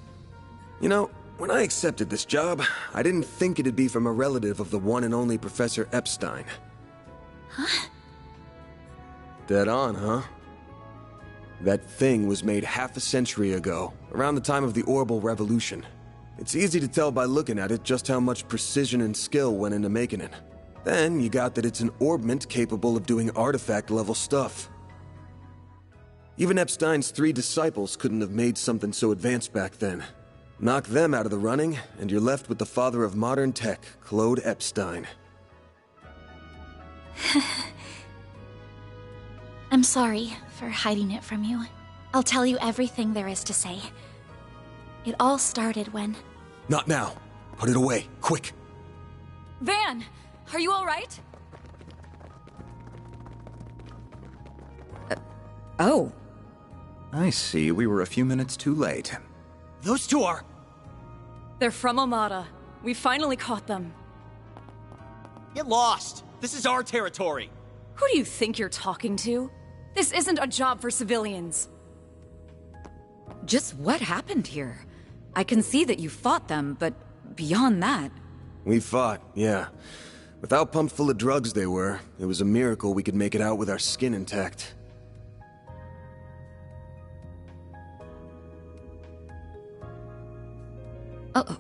You know, when I accepted this job, I didn't think it'd be from a relative of the one and only Professor Epstein. Huh? Dead on, huh? That thing was made half a century ago, around the time of the Orbital Revolution. It's easy to tell by looking at it just how much precision and skill went into making it. Then you got that it's an orbment capable of doing artifact-level stuff. Even Epstein's 3 disciples couldn't have made something so advanced back then. Knock them out of the running, and you're left with the father of modern tech, Claude Epstein. I'm sorry for hiding it from you. I'll tell you everything there is to say. It all started when... Not now. Put it away, quick. Van, are you all right? Oh. I see, we were a few minutes too late. Those two are... They're from Armada. We finally caught them. Get lost! This is our territory! Who do you think you're talking to? This isn't a job for civilians. Just what happened here? I can see that you fought them, but beyond that... We fought, yeah. With how pumped full of drugs they were, it was a miracle we could make it out with our skin intact. Uh-oh.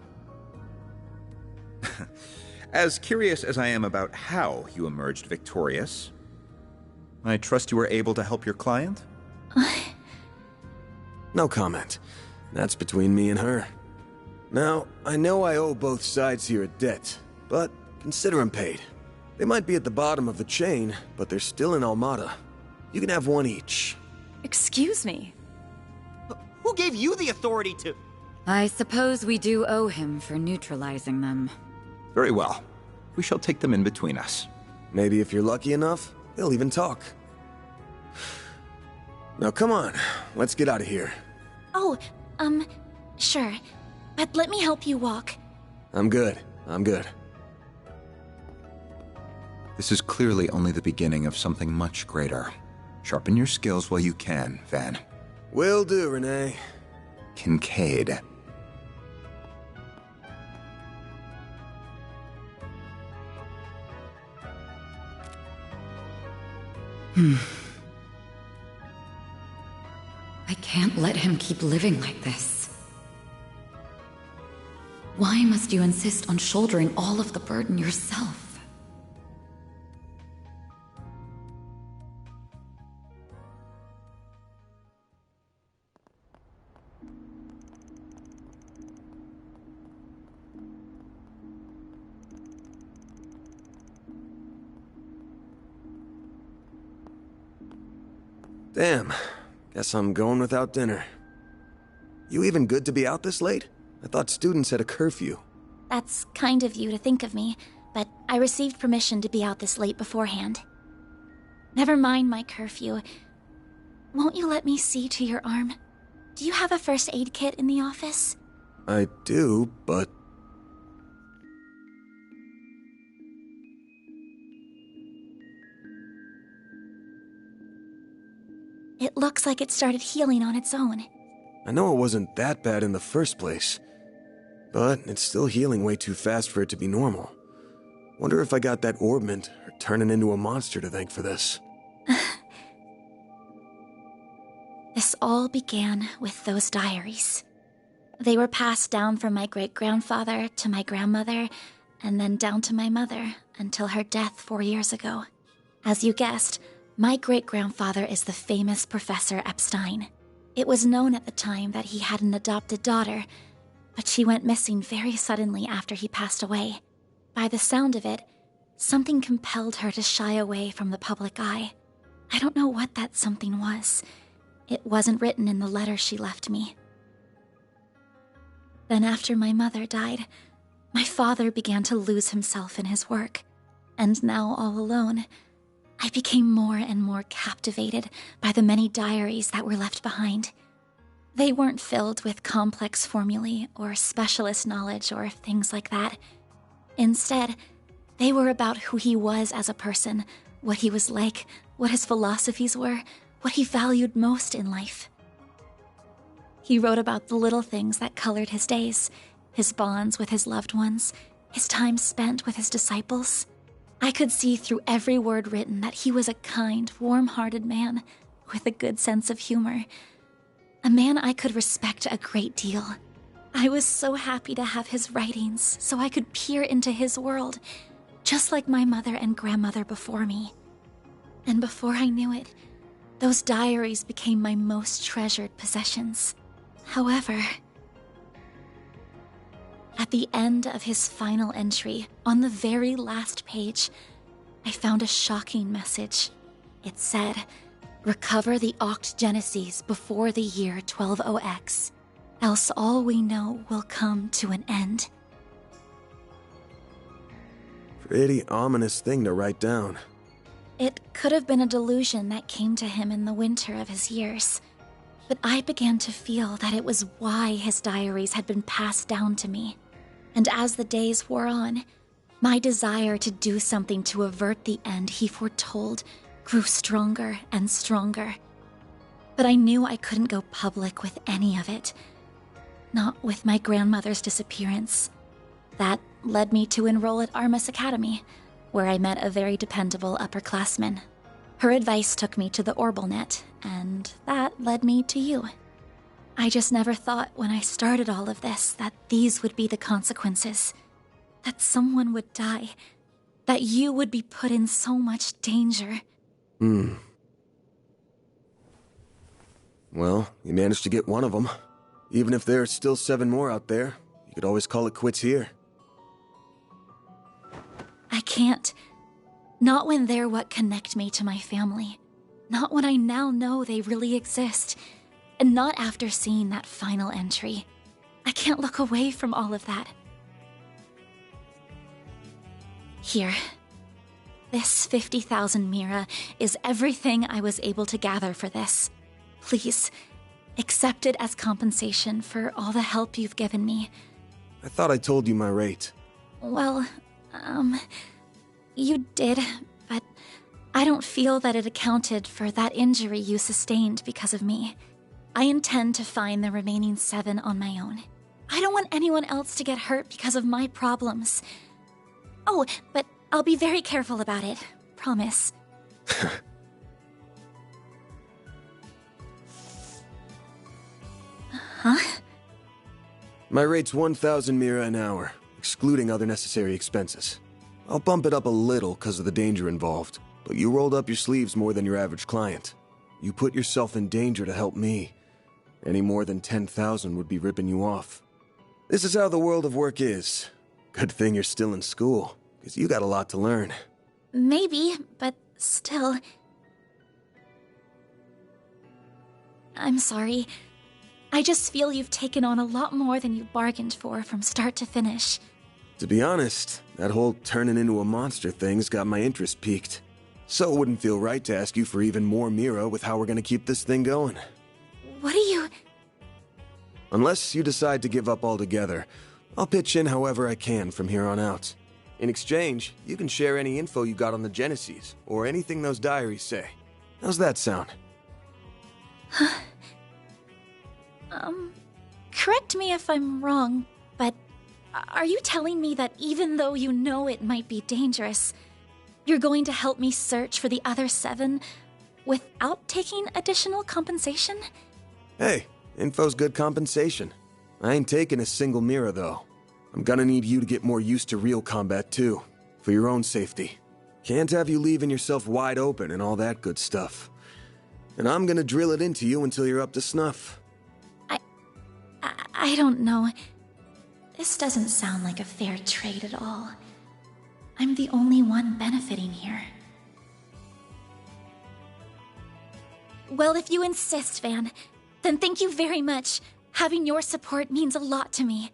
As curious as I am about how you emerged victorious, I trust you were able to help your client? No comment. That's between me and her. Now, I know I owe both sides here a debt, but consider them paid. They might be at the bottom of the chain, but they're still in Armada. You can have one each. Excuse me. Who gave you the authority to... I suppose we do owe him for neutralizing them. Very well. We shall take them in between us. Maybe if you're lucky enough, they'll even talk. Now come on, let's get out of here. Oh, sure. But let me help you walk. I'm good. This is clearly only the beginning of something much greater. Sharpen your skills while you can, Van. Will do, Renee. Kincaid. I can't let him keep living like this. Why must you insist on shouldering all of the burden yourself? Damn. Guess I'm going without dinner. You even good to be out this late? I thought students had a curfew. That's kind of you to think of me, but I received permission to be out this late beforehand. Never mind my curfew. Won't you let me see to your arm? Do you have a first aid kit in the office? I do, but... It looks like it started healing on its own. I know it wasn't that bad in the first place, but it's still healing way too fast for it to be normal. Wonder if I got that orbment or turning into a monster to thank for this. This all began with those diaries. They were passed down from my great-grandfather to my grandmother, and then down to my mother until her death 4 years ago. As you guessed, my great-grandfather is the famous Professor Epstein. It was known at the time that he had an adopted daughter, but she went missing very suddenly after he passed away. By the sound of it, something compelled her to shy away from the public eye. I don't know what that something was. It wasn't written in the letter she left me. Then after my mother died, my father began to lose himself in his work, and now all alone, I became more and more captivated by the many diaries that were left behind. They weren't filled with complex formulae or specialist knowledge or things like that. Instead, they were about who he was as a person, what he was like, what his philosophies were, what he valued most in life. He wrote about the little things that colored his days, his bonds with his loved ones, his time spent with his disciples. I could see through every word written that he was a kind, warm-hearted man with a good sense of humor. A man I could respect a great deal. I was so happy to have his writings so I could peer into his world, just like my mother and grandmother before me. And before I knew it, those diaries became my most treasured possessions. However, At the end of his final entry, on the very last page, I found a shocking message. It said, "Recover the Oct Genesis before the year 120X, else all we know will come to an end." Pretty ominous thing to write down. It could have been a delusion that came to him in the winter of his years, but I began to feel that it was why his diaries had been passed down to me. And as the days wore on, my desire to do something to avert the end he foretold grew stronger and stronger. But I knew I couldn't go public with any of it. Not with my grandmother's disappearance. That led me to enroll at Armus Academy, where I met a very dependable upperclassman. Her advice took me to the Orbalnet, and that led me to you. I just never thought when I started all of this that these would be the consequences. That someone would die. That you would be put in so much danger. Well, you managed to get one of them. Even if there are still 7 more out there, you could always call it quits here. I can't. Not when they're what connect me to my family. Not when I now know they really exist. And not after seeing that final entry. I can't look away from all of that. Here. This 50,000 Mira is everything I was able to gather for this. Please, accept it as compensation for all the help you've given me. I thought I told you my rate. Well, you did, but I don't feel that it accounted for that injury you sustained because of me. I intend to find the remaining 7 on my own. I don't want anyone else to get hurt because of my problems. Oh, but I'll be very careful about it. Promise. Huh? My rate's 1,000 Mira an hour, excluding other necessary expenses. I'll bump it up a little because of the danger involved, but you rolled up your sleeves more than your average client. You put yourself in danger to help me. Any more than 10,000 would be ripping you off. This is how the world of work is. Good thing you're still in school, because you got a lot to learn. Maybe, but still. I'm sorry. I just feel you've taken on a lot more than you bargained for from start to finish. To be honest, that whole turning into a monster thing's got my interest piqued. So it wouldn't feel right to ask you for even more Mira with how we're gonna keep this thing going. What are you... Unless you decide to give up altogether, I'll pitch in however I can from here on out. In exchange, you can share any info you got on the Genesis, or anything those diaries say. How's that sound? Correct me if I'm wrong, but are you telling me that even though you know it might be dangerous, you're going to help me search for the other 7 without taking additional compensation? Hey, info's good compensation. I ain't taking a single Mira, though. I'm gonna need you to get more used to real combat, too, for your own safety. Can't have you leaving yourself wide open and all that good stuff. And I'm gonna drill it into you until you're up to snuff. I don't know. This doesn't sound like a fair trade at all. I'm the only one benefiting here. Well, if you insist, Van, then thank you very much. Having your support means a lot to me.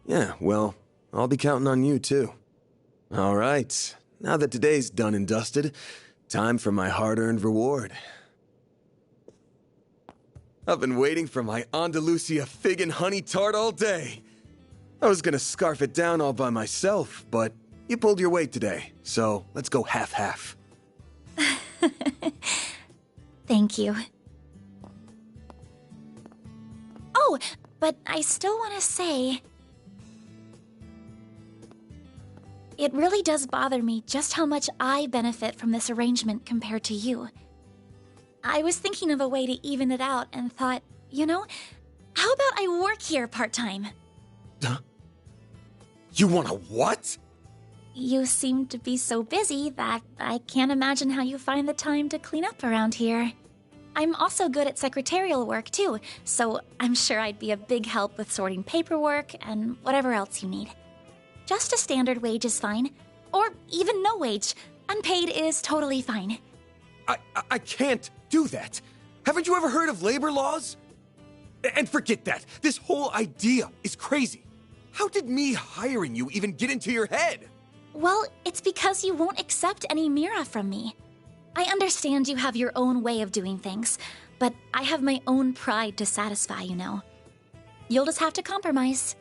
Yeah, well, I'll be counting on you, too. All right, now that today's done and dusted, time for my hard-earned reward. I've been waiting for my Andalusia fig and honey tart all day. I was gonna scarf it down all by myself, but you pulled your weight today, so let's go half-half. Thank you. Oh, but I still want to say... It really does bother me just how much I benefit from this arrangement compared to you. I was thinking of a way to even it out and thought, you know, how about I work here part-time? You want a what? You seem to be so busy that I can't imagine how you find the time to clean up around here. I'm also good at secretarial work, too, so I'm sure I'd be a big help with sorting paperwork and whatever else you need. Just a standard wage is fine. Or even no wage. Unpaid is totally fine. I can't do that. Haven't you ever heard of labor laws? And forget that. This whole idea is crazy. How did me hiring you even get into your head? Well, it's because you won't accept any Mira from me. I understand you have your own way of doing things, but I have my own pride to satisfy, you know. You'll just have to compromise.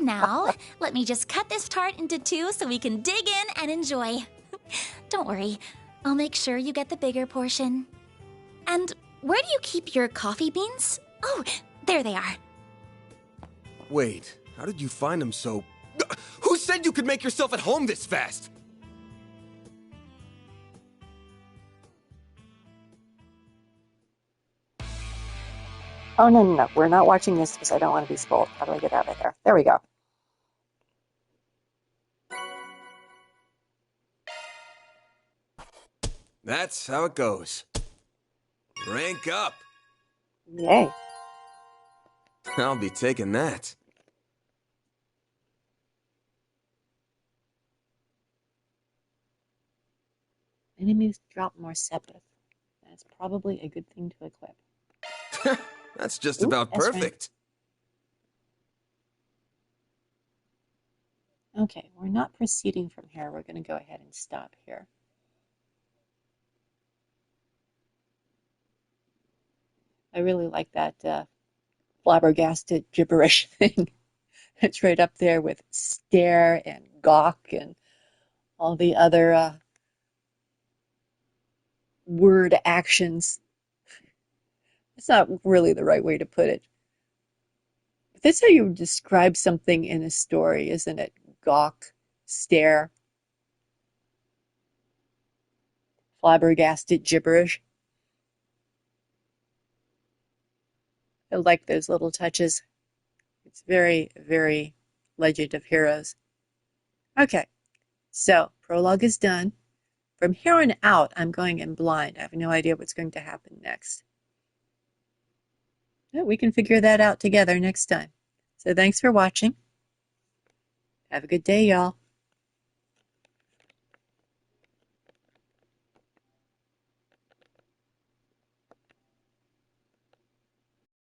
Now, let me just cut this tart into two so we can dig in and enjoy. Don't worry, I'll make sure you get the bigger portion. And where do you keep your coffee beans? Oh, there they are. Wait, how did you find them so... Who said you could make yourself at home this fast? Oh, no. We're not watching this because I don't want to be spoiled. How do I get out of there? There we go. That's how it goes. Rank up. Yay. I'll be taking that. Enemies drop more sepith. That's probably a good thing to equip. That's just about perfect. Right. Okay, we're not proceeding from here. We're going to go ahead and stop here. I really like that flabbergasted gibberish thing. It's right up there with stare and gawk and all the other word actions. It's not really the right way to put it. But that's how you describe something in a story, isn't it? Gawk, stare, flabbergasted gibberish. I like those little touches. It's very, very Legend of Heroes. Okay, so prologue is done. From here on out, I'm going in blind. I have no idea what's going to happen next. Yeah, we can figure that out together next time. So thanks for watching. Have a good day, y'all.